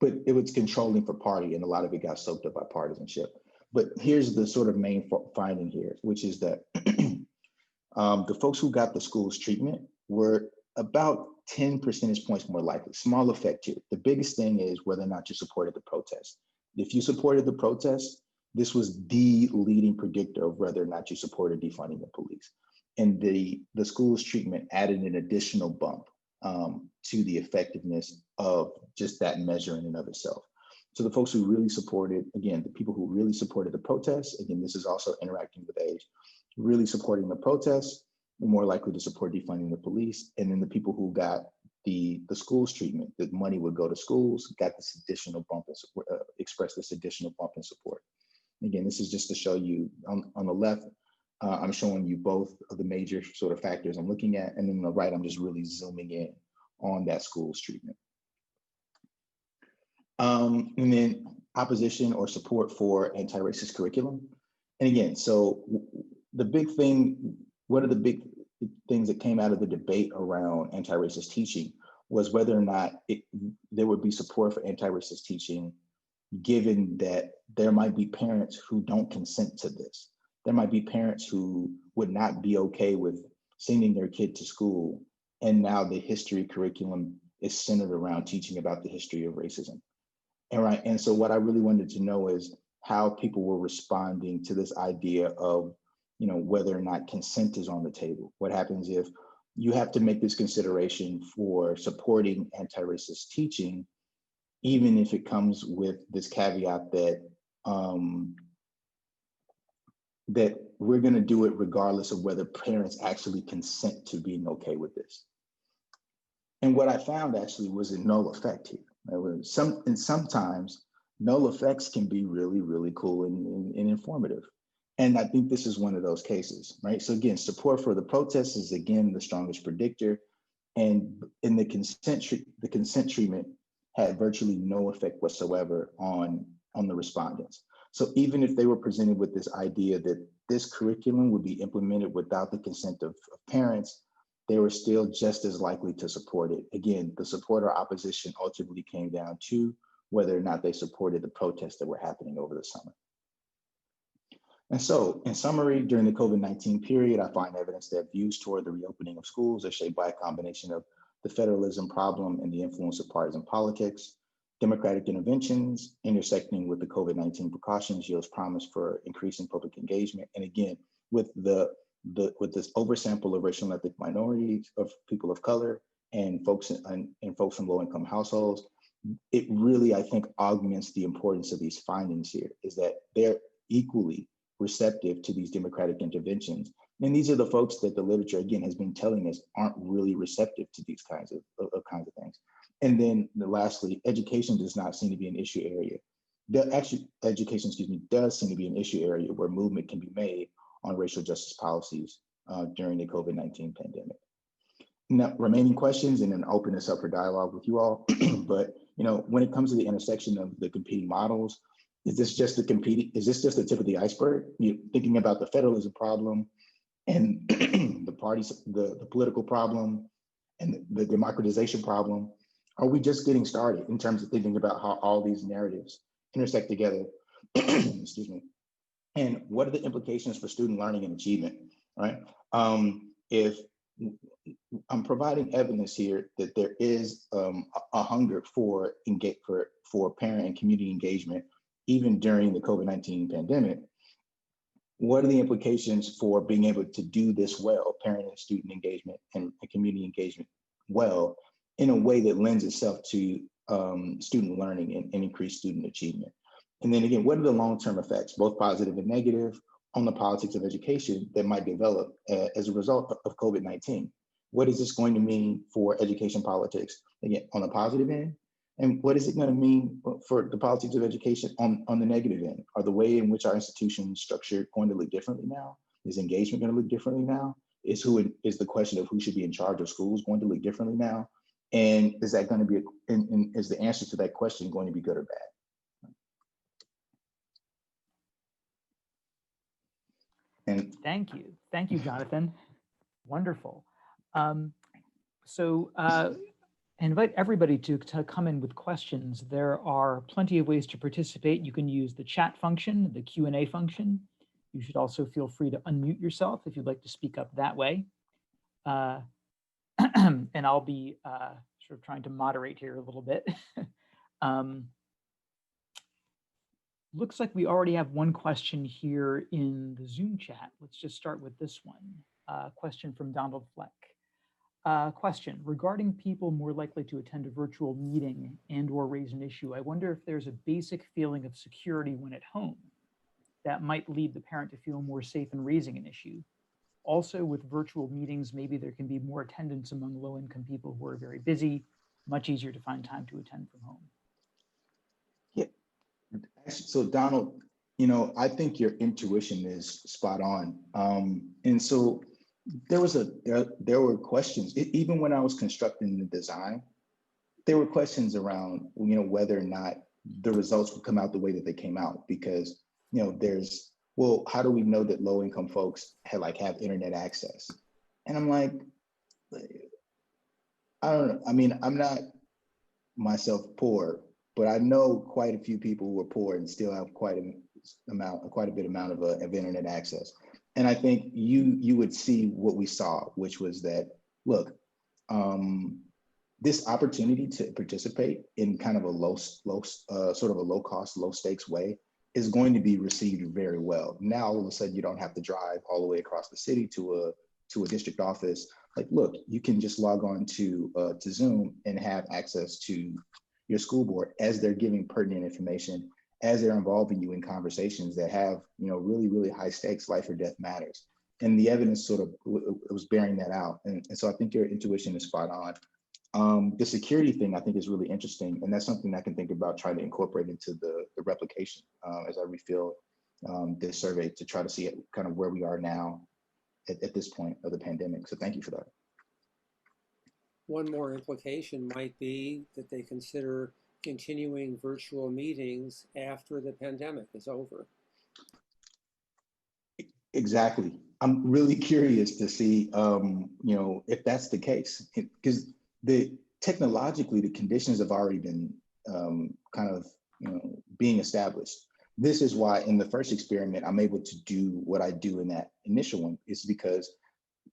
But it was controlling for party, and a lot of it got soaked up by partisanship. But here's the sort of main finding here, which is that the folks who got the school's treatment were about 10 percentage points more likely. Small effect here. The biggest thing is whether or not you supported the protest. If you supported the protest, this was the leading predictor of whether or not you supported defunding the police. And the school's treatment added an additional bump to the effectiveness of just that measure in and of itself. So the folks who really supported, again, the people who really supported the protests, again, this is also interacting with age, really supporting the protests, were more likely to support defunding the police. And then the people who got the school's treatment, that money would go to schools, got this additional bump and support, expressed this additional bump in support. Again, this is just to show you on the left, I'm showing you both of the major sort of factors I'm looking at. And then on the right, I'm just really zooming in on that school's treatment. And then opposition or support for anti-racist curriculum. And again, so the big thing, one of the big things that came out of the debate around anti-racist teaching was whether or not there would be support for anti-racist teaching, given that there might be parents who don't consent to this. There might be parents who would not be okay with sending their kid to school, and now the history curriculum is centered around teaching about the history of racism. And so what I really wanted to know is how people were responding to this idea of, whether or not consent is on the table. What happens if you have to make this consideration for supporting anti-racist teaching, even if it comes with this caveat that that we're going to do it regardless of whether parents actually consent to being okay with this. And what I found actually was a null effect here. Sometimes null effects can be really, really cool and informative. And I think this is one of those cases, right? So again, support for the protests is again the strongest predictor. And in the consent treatment had virtually no effect whatsoever on the respondents. So even if they were presented with this idea that this curriculum would be implemented without the consent of parents, they were still just as likely to support it. Again, the support or opposition ultimately came down to whether or not they supported the protests that were happening over the summer. And so, in summary, during the COVID-19 period, I find evidence that views toward the reopening of schools are shaped by a combination of the federalism problem and the influence of partisan politics. Democratic interventions intersecting with the COVID-19 precautions yields promise for increasing public engagement. And again, with this oversample of racial and ethnic minorities, of people of color, and folks in low-income households, it really, I think, augments the importance of these findings here, is that equally receptive to these democratic interventions. And these are the folks that the literature, again, has been telling us aren't really receptive to these kinds of things. And then lastly, education does not seem to be an issue area. Education, does seem to be an issue area where movement can be made on racial justice policies during the COVID-19 pandemic. Now, remaining questions, and then open this up for dialogue with you all. But when it comes to the intersection of the competing models, is this just the tip of the iceberg? You're thinking about the federalism problem and the political problem and the democratization problem. Are we just getting started in terms of thinking about how all these narratives intersect together? Excuse me. And what are the implications for student learning and achievement, right? If I'm providing evidence here that there is a hunger for parent and community engagement, even during the COVID-19 pandemic, what are the implications for being able to do this well, parent and student engagement and community engagement well, in a way that lends itself to student learning and increased student achievement? And then again, what are the long-term effects, both positive and negative, on the politics of education that might develop as a result of COVID-19? What is this going to mean for education politics, again, on the positive end? And what is it going to mean for the politics of education on the negative end? Are the way in which our institutions structured going to look differently now? Is engagement going to look differently now? Is the question of who should be in charge of schools going to look differently now? And is that going to be, is the answer to that question going to be good or bad? And Thank you, Jonathan. Wonderful. I invite everybody to come in with questions. There are plenty of ways to participate. You can use the chat function, the Q&A function. You should also feel free to unmute yourself if you'd like to speak up that way. And I'll be sort of trying to moderate here a little bit. Looks like we already have one question here in the Zoom chat. Let's just start with this one. Question from Donald Fleck. Question, regarding people more likely to attend a virtual meeting and or raise an issue, I wonder if there's a basic feeling of security when at home that might lead the parent to feel more safe in raising an issue. Also, with virtual meetings, maybe there can be more attendance among low-income people who are very busy, much easier to find time to attend from home. Yeah, so Donald, I think your intuition is spot on. And so there were questions, even when I was constructing the design, there were questions around, whether or not the results would come out the way that they came out, because, how do we know that low income folks have internet access? And I'm like, I don't know. I mean, I'm not myself poor, but I know quite a few people who are poor and still have quite a bit amount of internet access. And I think you would see what we saw, which was that, look, this opportunity to participate in kind of a low cost, low stakes way is going to be received very well. Now, all of a sudden, you don't have to drive all the way across the city to a district office. Like, look, you can just log on to Zoom and have access to your school board as they're giving pertinent information, as they're involving you in conversations that have, really, really high stakes, life or death matters. And the evidence sort of was bearing that out. And so I think your intuition is spot on. The security thing I think is really interesting. And that's something I can think about trying to incorporate into the replication as I refill this survey to try to see kind of where we are now at this point of the pandemic. So thank you for that. One more implication might be that they consider continuing virtual meetings after the pandemic is over. Exactly. I'm really curious to see, if that's the case, because technologically the conditions have already been being established. This is why in the first experiment, I'm able to do what I do in that initial one, is because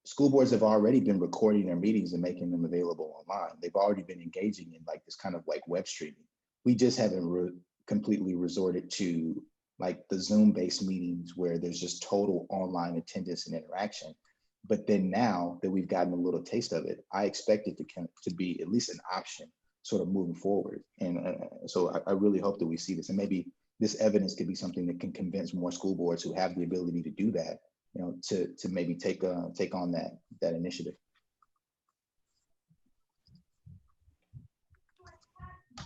school boards have already been recording their meetings and making them available online. They've already been engaging in this kind of web streaming. We just haven't completely resorted to the Zoom-based meetings where there's just total online attendance and interaction. But then now that we've gotten a little taste of it, I expect it to be at least an option sort of moving forward. And so I really hope that we see this. And maybe this evidence could be something that can convince more school boards who have the ability to do that, to maybe take on that initiative.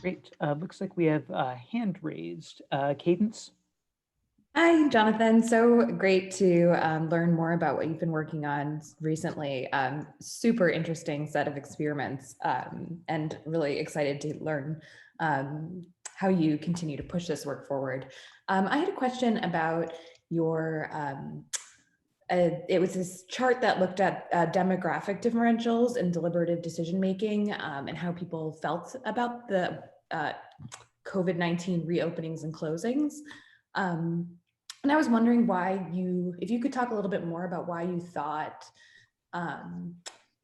Great. Looks like we have a hand raised. Cadence. Hi, Jonathan. So great to learn more about what you've been working on recently. Super interesting set of experiments, and really excited to learn how you continue to push this work forward. I had a question about your, it was this chart that looked at demographic differentials in deliberative decision-making, and how people felt about the COVID-19 reopenings and closings. And I was wondering if you could talk a little bit more about why you thought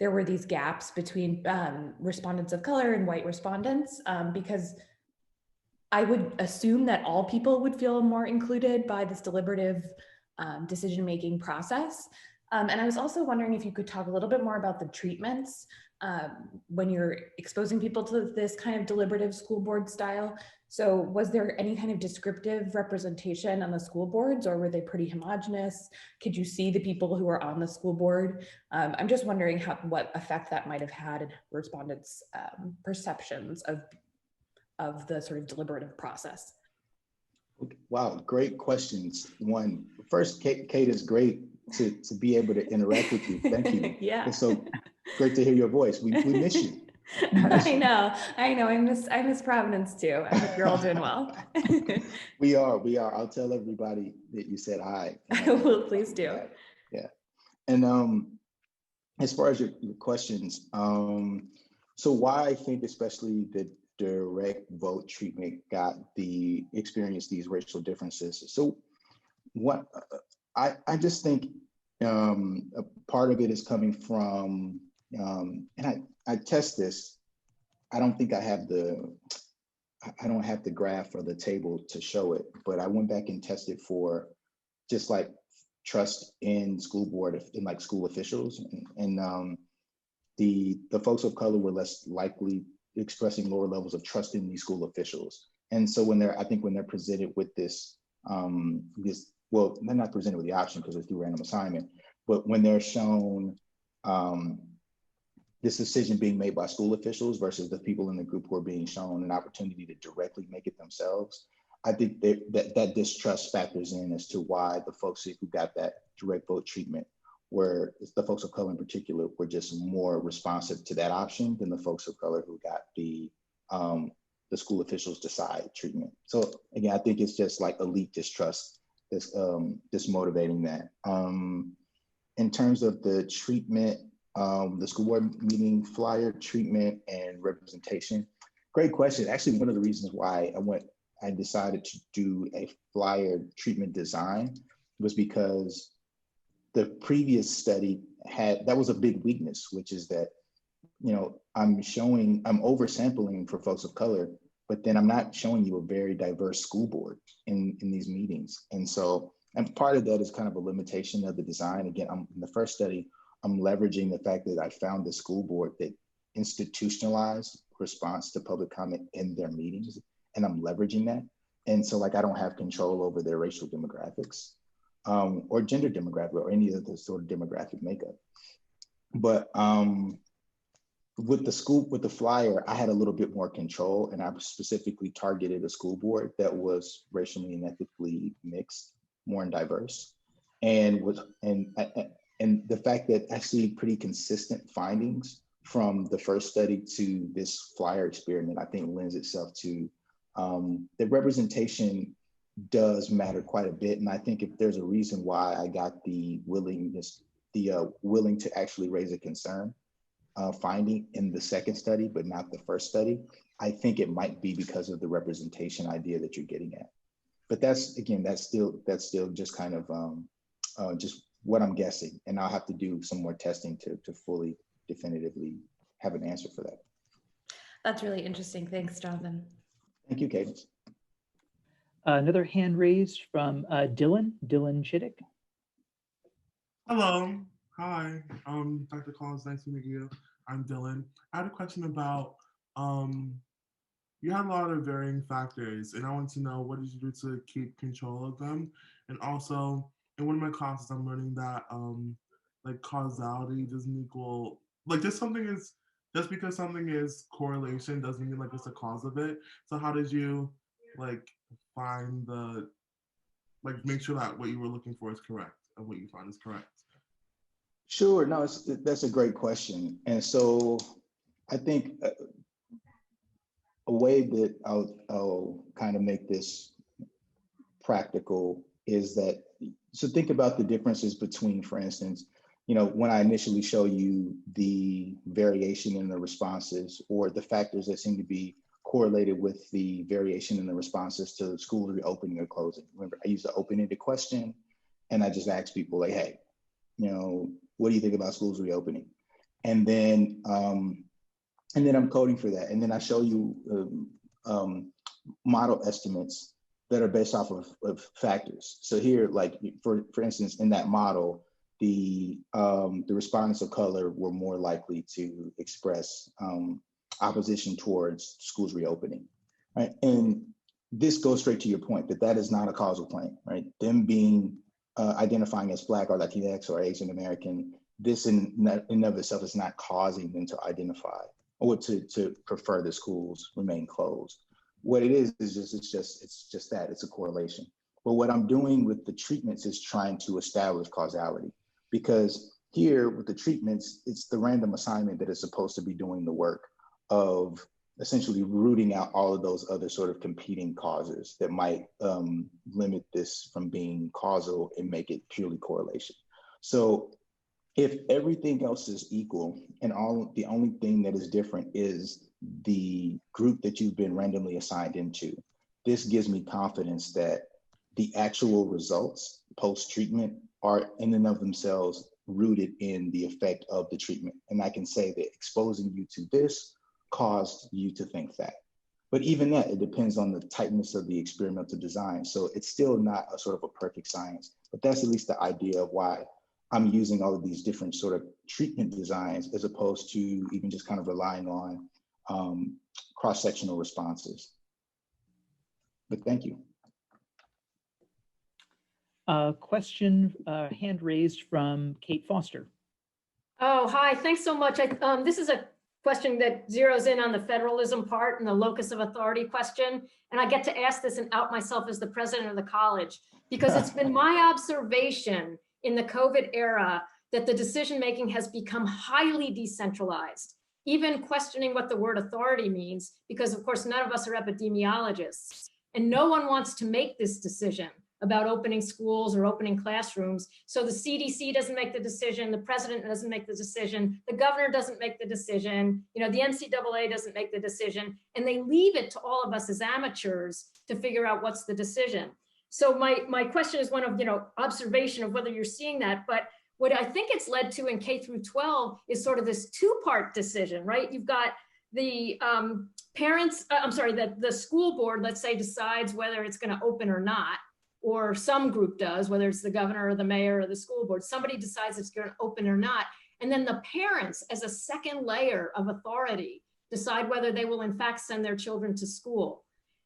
there were these gaps between respondents of color and white respondents, because I would assume that all people would feel more included by this deliberative decision-making process. And I was also wondering if you could talk a little bit more about the treatments when you're exposing people to this kind of deliberative school board style. So was there any kind of descriptive representation on the school boards, or were they pretty homogenous? Could you see the people who were on the school board? I'm just wondering what effect that might have had in respondents' perceptions of the sort of deliberative process. Wow, great questions. First, Kate is great to be able to interact with you. Thank you. Yeah. It's so great to hear your voice. We miss you. I know. I miss Providence too. I hope you're all doing well. We are. I'll tell everybody that you said hi. Well, please do. Yeah. And as far as your questions, so why I think especially the direct vote treatment experienced these racial differences. So what I just think a part of it is coming from, and I test this. I don't think I don't have the graph or the table to show it, but I went back and tested for just like trust in school board, in like school officials, and the folks of color were less likely expressing lower levels of trust in these school officials. And so when they're presented with this, well, they're not presented with the option because it's through random assignment, but when they're shown this decision being made by school officials versus the people in the group who are being shown an opportunity to directly make it themselves, I think that distrust factors in as to why the folks who got that direct vote treatment, where the folks of color in particular were just more responsive to that option than the folks of color who got the school officials decide treatment. So again, I think it's just like elite distrust that's motivating that. In terms of the treatment, the school board meeting flyer treatment and representation, great question. Actually, one of the reasons why I decided to do a flyer treatment design was because the previous study that was a big weakness, which is that, I'm oversampling for folks of color, but then I'm not showing you a very diverse school board in these meetings. And part of that is kind of a limitation of the design. Again, in the first study, I'm leveraging the fact that I found the school board that institutionalized response to public comment in their meetings, and I'm leveraging that. And so I don't have control over their racial demographics. Or gender demographic or any of the sort of demographic makeup. But with the flyer, I had a little bit more control, and I specifically targeted a school board that was racially and ethnically mixed, more and diverse. And the fact that I see pretty consistent findings from the first study to this flyer experiment, I think lends itself to the representation does matter quite a bit. And I think if there's a reason why I got the willing to actually raise a concern finding in the second study, but not the first study, I think it might be because of the representation idea that you're getting at. But that's still just kind of just what I'm guessing. And I'll have to do some more testing to fully definitively have an answer for that. That's really interesting. Thanks, Jonathan. Thank you, Cadence. Another hand raised from Dylan Chittick. Hello. Hi. Dr. Collins, nice to meet you. I'm Dylan. I had a question about you had a lot of varying factors, and I want to know, what did you do to keep control of them? And also, in one of my classes, I'm learning that like causality doesn't equal, like just because something is correlation doesn't mean like it's the cause of it. So how did you like find the, like make sure that what you were looking for is correct and what you find is correct? Sure, no, that's a great question. And so I think a way that I'll kind of make this practical is that, so think about the differences between, for instance, when I initially show you the variation in the responses or the factors that seem to be correlated with the variation in the responses to schools reopening or closing. Remember, I used the open-ended question and I just asked people like, hey, what do you think about schools reopening? And then I'm coding for that. And then I show you model estimates that are based off of factors. So here, like for instance, in that model, the respondents of color were more likely to express opposition towards schools reopening, right? And this goes straight to your point that is not a causal claim, right? Them being identifying as Black or Latinx or Asian American, this in and of itself is not causing them to identify or to prefer the schools remain closed. What it is it's just that, it's a correlation. But what I'm doing with the treatments is trying to establish causality, because here with the treatments, it's the random assignment that is supposed to be doing the work of essentially rooting out all of those other sort of competing causes that might limit this from being causal and make it purely correlation. So if everything else is equal and the only thing that is different is the group that you've been randomly assigned into, this gives me confidence that the actual results post-treatment are in and of themselves rooted in the effect of the treatment. And I can say that exposing you to this caused you to think that. But even that, it depends on the tightness of the experimental design. So it's still not a sort of a perfect science, but that's at least the idea of why I'm using all of these different sort of treatment designs as opposed to even just kind of relying on cross-sectional responses. But thank you. Question, hand raised from Kate Foster. Oh, hi, thanks so much. This is a question that zeroes in on the federalism part and the locus of authority question. And I get to ask this and out myself as the president of the college, because it's been my observation in the COVID era that the decision-making has become highly decentralized, even questioning what the word authority means, because of course, none of us are epidemiologists and no one wants to make this decision about opening schools or opening classrooms. So the CDC doesn't make the decision, the president doesn't make the decision, the governor doesn't make the decision, the NCAA doesn't make the decision, and they leave it to all of us as amateurs to figure out what's the decision. So my question is one of observation of whether you're seeing that, but what I think it's led to in K through 12 is sort of this two-part decision, right? You've got the the school board, let's say, decides whether it's going to open or not, or some group does, whether it's the governor or the mayor or the school board, somebody decides it's going to open or not. And then the parents, as a second layer of authority, decide whether they will in fact send their children to school.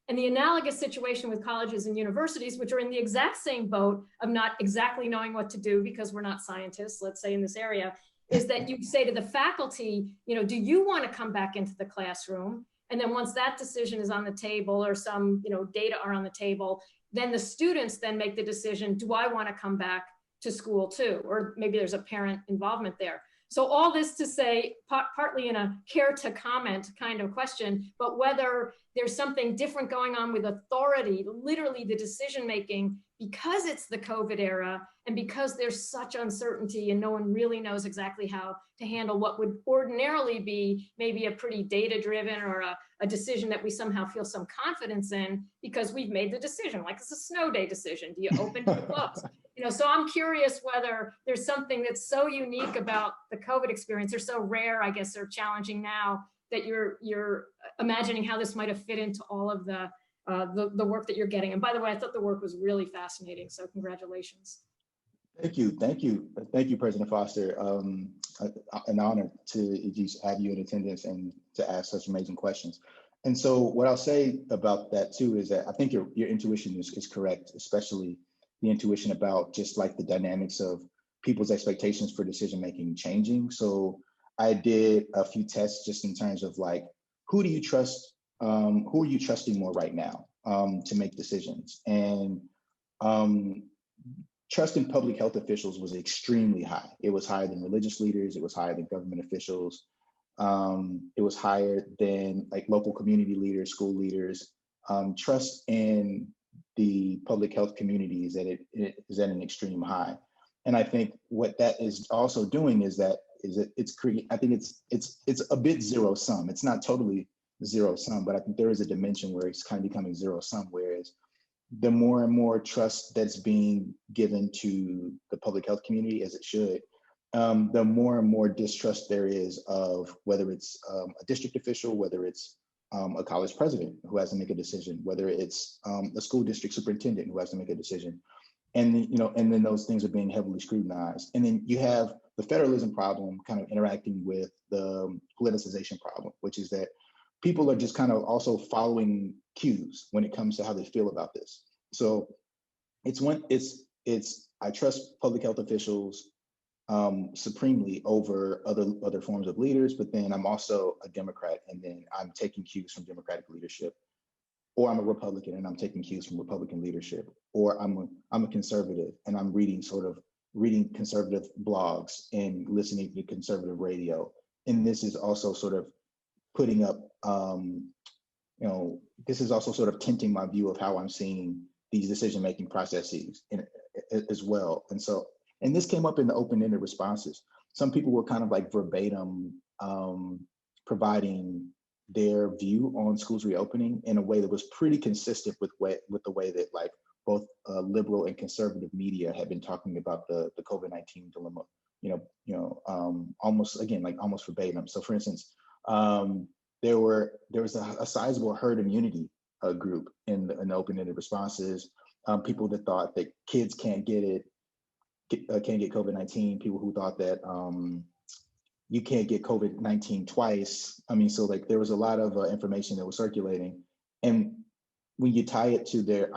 And the analogous situation with colleges and universities, which are in the exact same boat of not exactly knowing what to do because we're not scientists, let's say in this area, is that you say to the faculty, do you want to come back into the classroom? And then once that decision is on the table or some data are on the table, then the students then make the decision, do I want to come back to school too? Or maybe there's a parent involvement there. So all this to say, partly in a care to comment kind of question, but whether there's something different going on with authority, literally the decision-making, because it's the COVID era and because there's such uncertainty and no one really knows exactly how to handle what would ordinarily be maybe a pretty data-driven or a decision that we somehow feel some confidence in because we've made the decision, like it's a snow day decision. Do you open, do you close? So I'm curious whether there's something that's so unique about the COVID experience, or so rare, I guess, or challenging now, that you're imagining how this might have fit into all of the work that you're getting. And by the way, I thought the work was really fascinating. So congratulations. Thank you, President Foster. An honor to have you in attendance and to ask such amazing questions. And so what I'll say about that too is that I think your intuition is correct, especially the intuition about just like the dynamics of people's expectations for decision making changing. So I did a few tests just in terms of like, who do you trust? Who are you trusting more right now to make decisions? And trust in public health officials was extremely high. It was higher than religious leaders. It was higher than government officials. It was higher than like local community leaders, school leaders. Trust in the public health community is at an extreme high. And I think what that is also doing is that I think it's a bit zero sum. It's not totally zero sum, but I think there is a dimension where it's kind of becoming zero sum, whereas the more and more trust that's being given to the public health community, as it should, the more and more distrust there is of whether it's a district official, whether it's a college president who has to make a decision, whether it's a school district superintendent who has to make a decision. And then those things are being heavily scrutinized. And then you have the federalism problem kind of interacting with the politicization problem, which is that people are just kind of also following cues when it comes to how they feel about this. So I trust public health officials supremely over other forms of leaders, but then I'm also a Democrat, and then I'm taking cues from Democratic leadership, or I'm a Republican and I'm taking cues from Republican leadership, or I'm a conservative and I'm reading conservative blogs and listening to conservative radio, and this is also sort of putting up, this is also sort of tinting my view of how I'm seeing these decision-making processes as well. And this came up in the open-ended responses. Some people were kind of like verbatim providing their view on schools reopening in a way that was pretty consistent with the way that like both liberal and conservative media have been talking about the COVID-19 dilemma, almost verbatim. So for instance, there was a sizable herd immunity group in the open-ended responses, people that thought that kids can't get COVID-19, people who thought that you can't get COVID-19 twice. I mean, so like there was a lot of information that was circulating, and when you tie it to their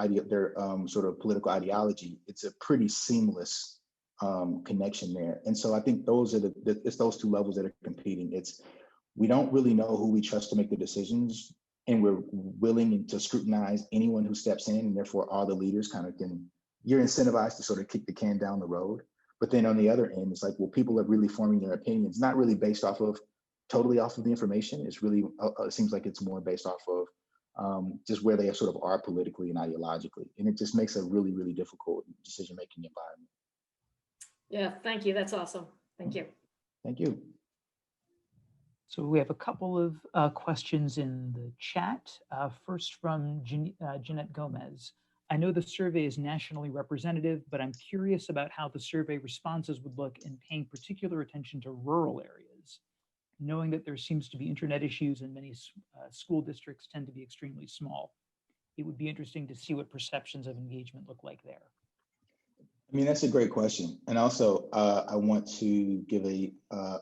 sort of political ideology, it's a pretty seamless connection there. And so I think it's those two levels that are competing. We don't really know who we trust to make the decisions, and we're willing to scrutinize anyone who steps in, and therefore all the leaders you're incentivized to sort of kick the can down the road. But then on the other end, it's like, well, people are really forming their opinions, not really based totally off of the information. It's really, it seems like it's more based off of just where they sort of are politically and ideologically. And it just makes a really, really difficult decision-making environment. Yeah, thank you. That's awesome. Thank you. Thank you. So we have a couple of questions in the chat. First from Jeanette Gomez. I know the survey is nationally representative, but I'm curious about how the survey responses would look in paying particular attention to rural areas, knowing that there seems to be internet issues and many school districts tend to be extremely small. It would be interesting to see what perceptions of engagement look like there. I mean, that's a great question. And also, I want to give a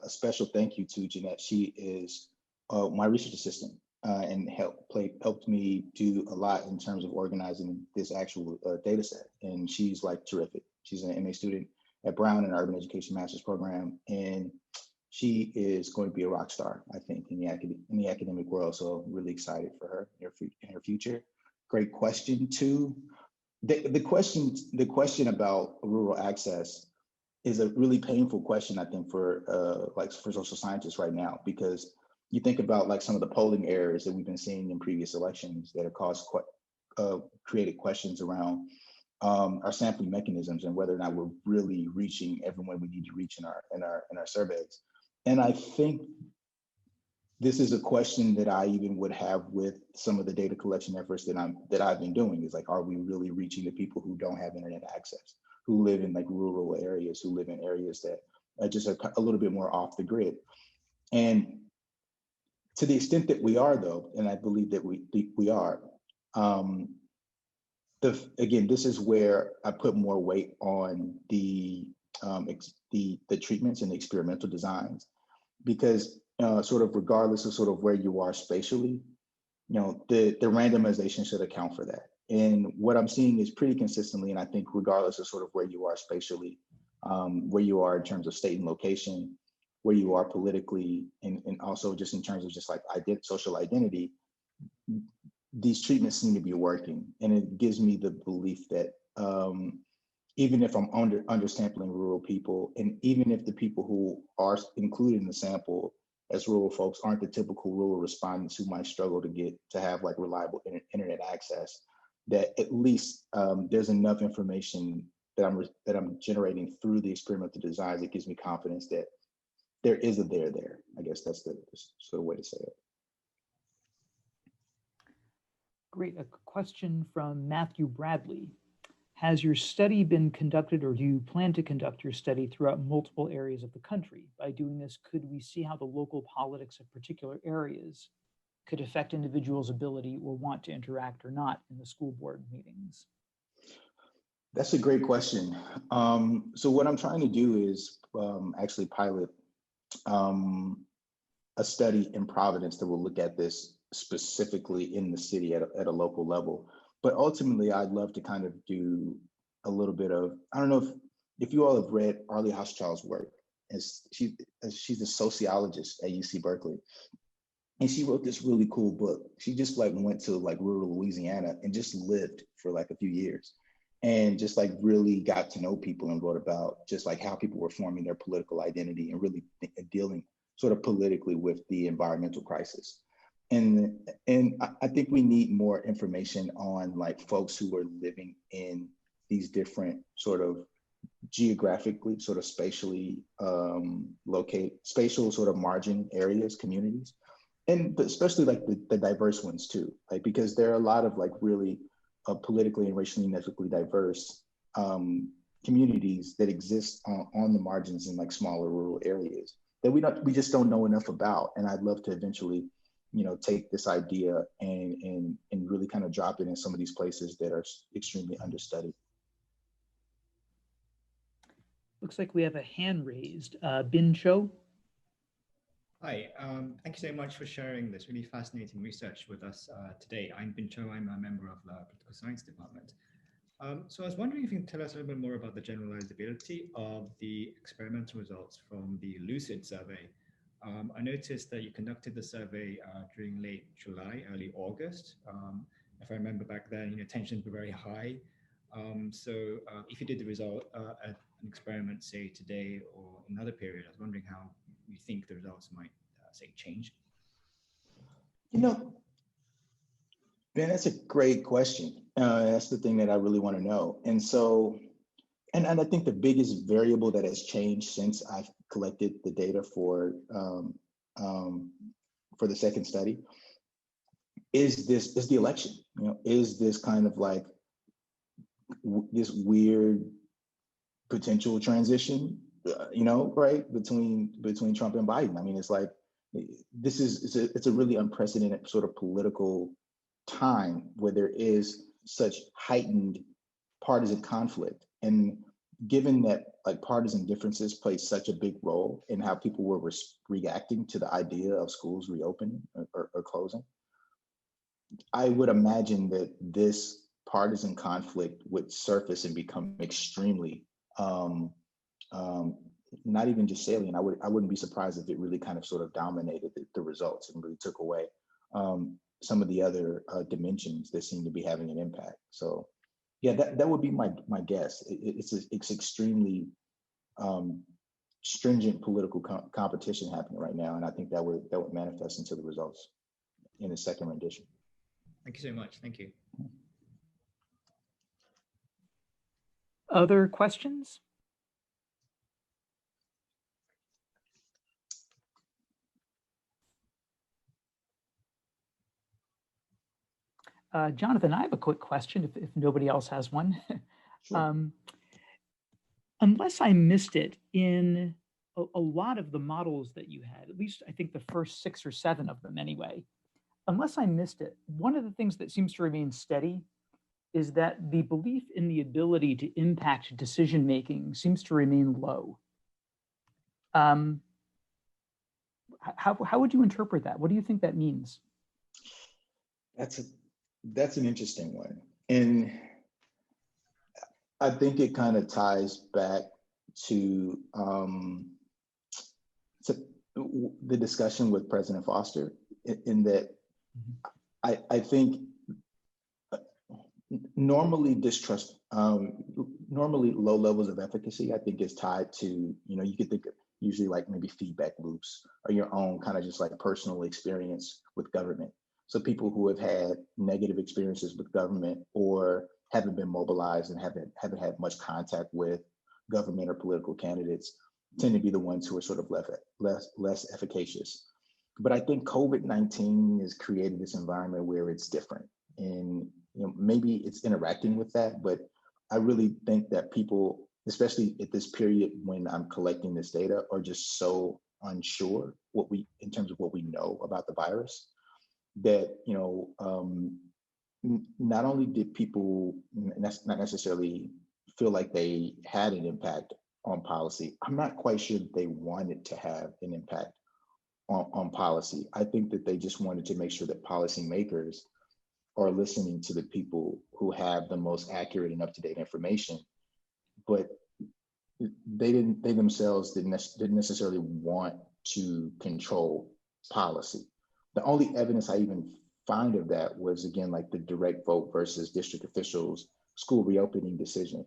special thank you to Jeanette. She is my research assistant and helped me do a lot in terms of organizing this actual data set. And she's like terrific. She's an MA student at Brown in Urban Education Master's Program. And she is going to be a rock star, I think, in the academic world. So I'm really excited for her in her future. Great question too. The question about rural access is a really painful question, I think, for social scientists right now, because you think about like some of the polling errors that we've been seeing in previous elections that have created questions around our sampling mechanisms and whether or not we're really reaching everyone we need to reach in our surveys. And I think this is a question that I even would have with some of the data collection efforts that I've been doing, is like, are we really reaching the people who don't have internet access, who live in like rural areas, who live in areas that are just a little bit more off the grid? And to the extent that we are, though, and I believe that we are, again, this is where I put more weight on the treatments and the experimental designs, because sort of regardless of sort of where you are spatially, the randomization should account for that. And what I'm seeing is pretty consistently, and I think regardless of sort of where you are spatially, where you are in terms of state and location, where you are politically, and also just in terms of just like social identity, these treatments seem to be working. And it gives me the belief that even if I'm undersampling rural people, and even if the people who are included in the sample as rural folks aren't the typical rural respondents who might struggle to have like reliable internet access, that at least there's enough information that I'm generating through the experimental designs that gives me confidence that there is a there. I guess that's the sort of way to say it. Great. A question from Matthew Bradley. Has your study been conducted, or do you plan to conduct your study throughout multiple areas of the country? By doing this, could we see how the local politics of particular areas could affect individuals' ability or want to interact or not in the school board meetings? That's a great question. So what I'm trying to do is actually pilot a study in Providence that will look at this specifically in the city at a local level. But ultimately, I'd love to kind of do a little bit of, I don't know if you all have read Arlie Hochschild's work. She's a sociologist at UC Berkeley. And she wrote this really cool book. She just like went to like rural Louisiana and just lived for like a few years and just like really got to know people and wrote about just like how people were forming their political identity and really dealing sort of politically with the environmental crisis. And I think we need more information on like folks who are living in these different sort of geographically, sort of spatially spatial sort of margin areas, communities. But especially like the diverse ones too, like because there are a lot of like really politically and racially and ethnically diverse communities that exist on the margins in like smaller rural areas that we just don't know enough about. And I'd love to eventually, take this idea and really kind of drop it in some of these places that are extremely understudied. Looks like we have a hand raised. Bin Cho. Hi, thank you so much for sharing this really fascinating research with us today. I'm Bin Cho, I'm a member of the Political Science Department. So I was wondering if you can tell us a little bit more about the generalizability of the experimental results from the Lucid survey. I noticed that you conducted the survey during late July, early August. If I remember back then, tensions were very high. So if you did the result at an experiment, say today or another period, I was wondering how you think the results might, say, change? Ben, that's a great question. That's the thing that I really want to know. And so, and I think the biggest variable that has changed since I've collected the data for the second study is the election. Is this kind of like this weird potential transition, right, between Trump and Biden. I mean, it's like it's a really unprecedented sort of political time where there is such heightened partisan conflict. And given that like partisan differences play such a big role in how people were reacting to the idea of schools reopening or closing, I would imagine that this partisan conflict would surface and become extremely not even just salient. I wouldn't be surprised if it really kind of sort of dominated the results and really took away some of the other dimensions that seem to be having an impact. So yeah, that would be my guess. It's extremely stringent political competition happening right now, and I think that would manifest into the results in the second rendition. Thank you so much. Thank you. Other questions? Jonathan, I have a quick question if nobody else has one. Sure. Unless I missed it, in a lot of the models that you had, at least I think the first 6 or 7 of them anyway, unless I missed it, one of the things that seems to remain steady is that the belief in the ability to impact decision-making seems to remain low. How would you interpret that? What do you think that means? That's an interesting one. And I think it kind of ties back to, to the discussion with President Foster in that I think normally normally low levels of efficacy, I think is tied to, you could think of usually like maybe feedback loops or your own kind of just like personal experience with government. So people who have had negative experiences with government or haven't been mobilized and haven't had much contact with government or political candidates tend to be the ones who are sort of less efficacious. But I think COVID-19 has created this environment where it's different. And maybe it's interacting with that, but I really think that people, especially at this period when I'm collecting this data, are just so unsure in terms of what we know about the virus, that not only did people not necessarily feel like they had an impact on policy, I'm not quite sure that they wanted to have an impact on policy. I think that they just wanted to make sure that policymakers are listening to the people who have the most accurate and up-to-date information, but they themselves didn't necessarily want to control policy. The only evidence I even find of that was, again, like the direct vote versus district officials school reopening decision.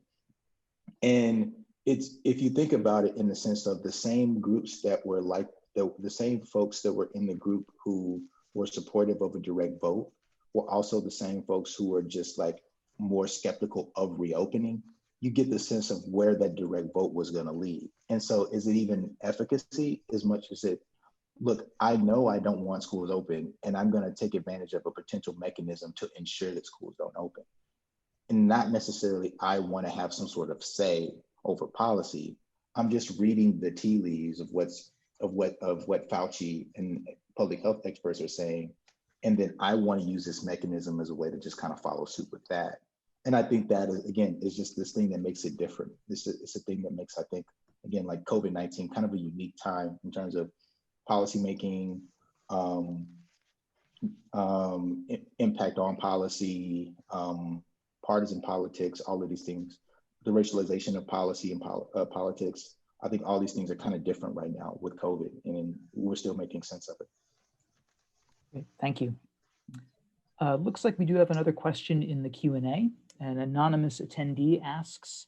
And it's, if you think about it in the sense of the same groups that were like the same folks that were in the group who were supportive of a direct vote were also the same folks who were just like more skeptical of reopening. You get the sense of where that direct vote was going to lead. And so is it even efficacy as much as it, look, I know I don't want schools open and I'm going to take advantage of a potential mechanism to ensure that schools don't open. And not necessarily I want to have some sort of say over policy. I'm just reading the tea leaves of what Fauci and public health experts are saying. And then I want to use this mechanism as a way to just kind of follow suit with that. And I think that, again, is just this thing that makes it different. It's a thing that makes, I think, again, like COVID-19 kind of a unique time in terms of policymaking, impact on policy, partisan politics, all of these things, the racialization of policy and politics. I think all these things are kind of different right now with COVID, and we're still making sense of it. Great, thank you. Looks like we do have another question in the Q&A. An anonymous attendee asks,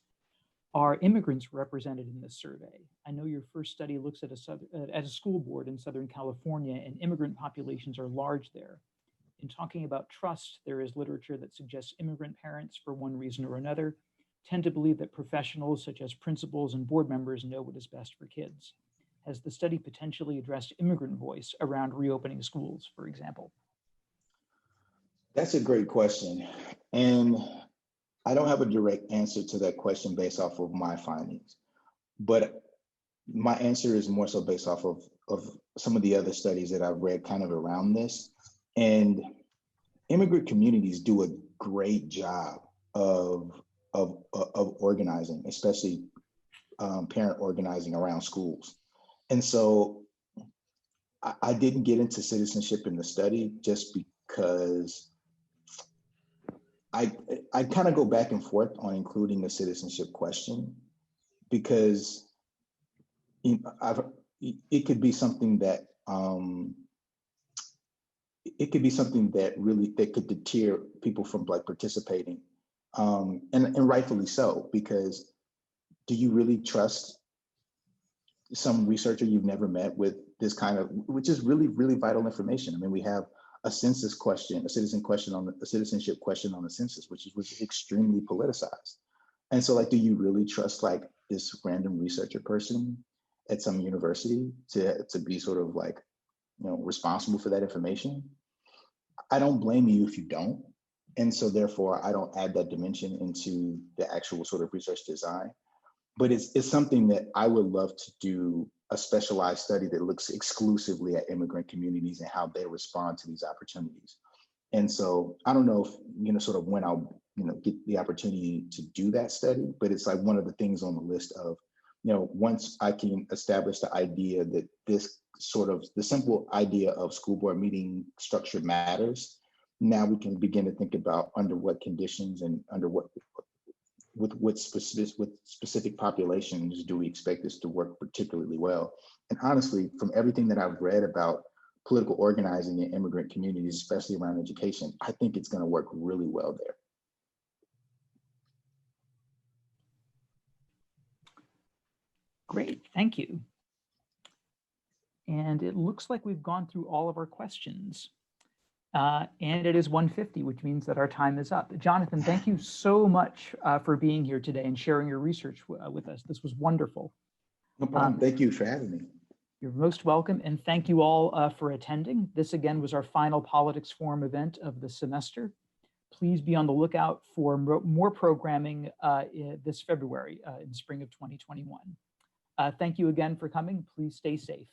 are immigrants represented in this survey? I know your first study looks at a school board in Southern California, and immigrant populations are large there. In talking about trust, there is literature that suggests immigrant parents, for one reason or another, tend to believe that professionals such as principals and board members know what is best for kids. Has the study potentially addressed immigrant voice around reopening schools, for example? That's a great question. And I don't have a direct answer to that question based off of my findings, but my answer is more so based off of some of the other studies that I've read kind of around this. And immigrant communities do a great job of organizing, especially parent organizing around schools. And so I didn't get into citizenship in the study just because I kind of go back and forth on including the citizenship question, because it could be something that that could deter people from like participating, and rightfully so, because do you really trust some researcher you've never met with this kind of, which is really, really vital information? I mean, we have a census question, a citizenship question on the census, which was extremely politicized. And so like, do you really trust like this random researcher person at some university to be sort of like, responsible for that information? I don't blame you if you don't. And so therefore I don't add that dimension into the actual sort of research design. But it's something that I would love to do a specialized study that looks exclusively at immigrant communities and how they respond to these opportunities. And so I don't know if, sort of when I'll, get the opportunity to do that study, but it's like one of the things on the list of, once I can establish the idea that this sort of, the simple idea of school board meeting structure matters, now we can begin to think about under what conditions and under with specific populations do we expect this to work particularly well. And honestly, from everything that I've read about political organizing in immigrant communities, especially around education, I think it's going to work really well there. Great, thank you. And it looks like we've gone through all of our questions. And it is 1:50, which means that our time is up. Jonathan, thank you so much for being here today and sharing your research with us. This was wonderful. No problem. Thank you for having me. You're most welcome, and thank you all for attending. This again was our final Politics Forum event of the semester. Please be on the lookout for more programming this February in spring of 2021. Thank you again for coming. Please stay safe.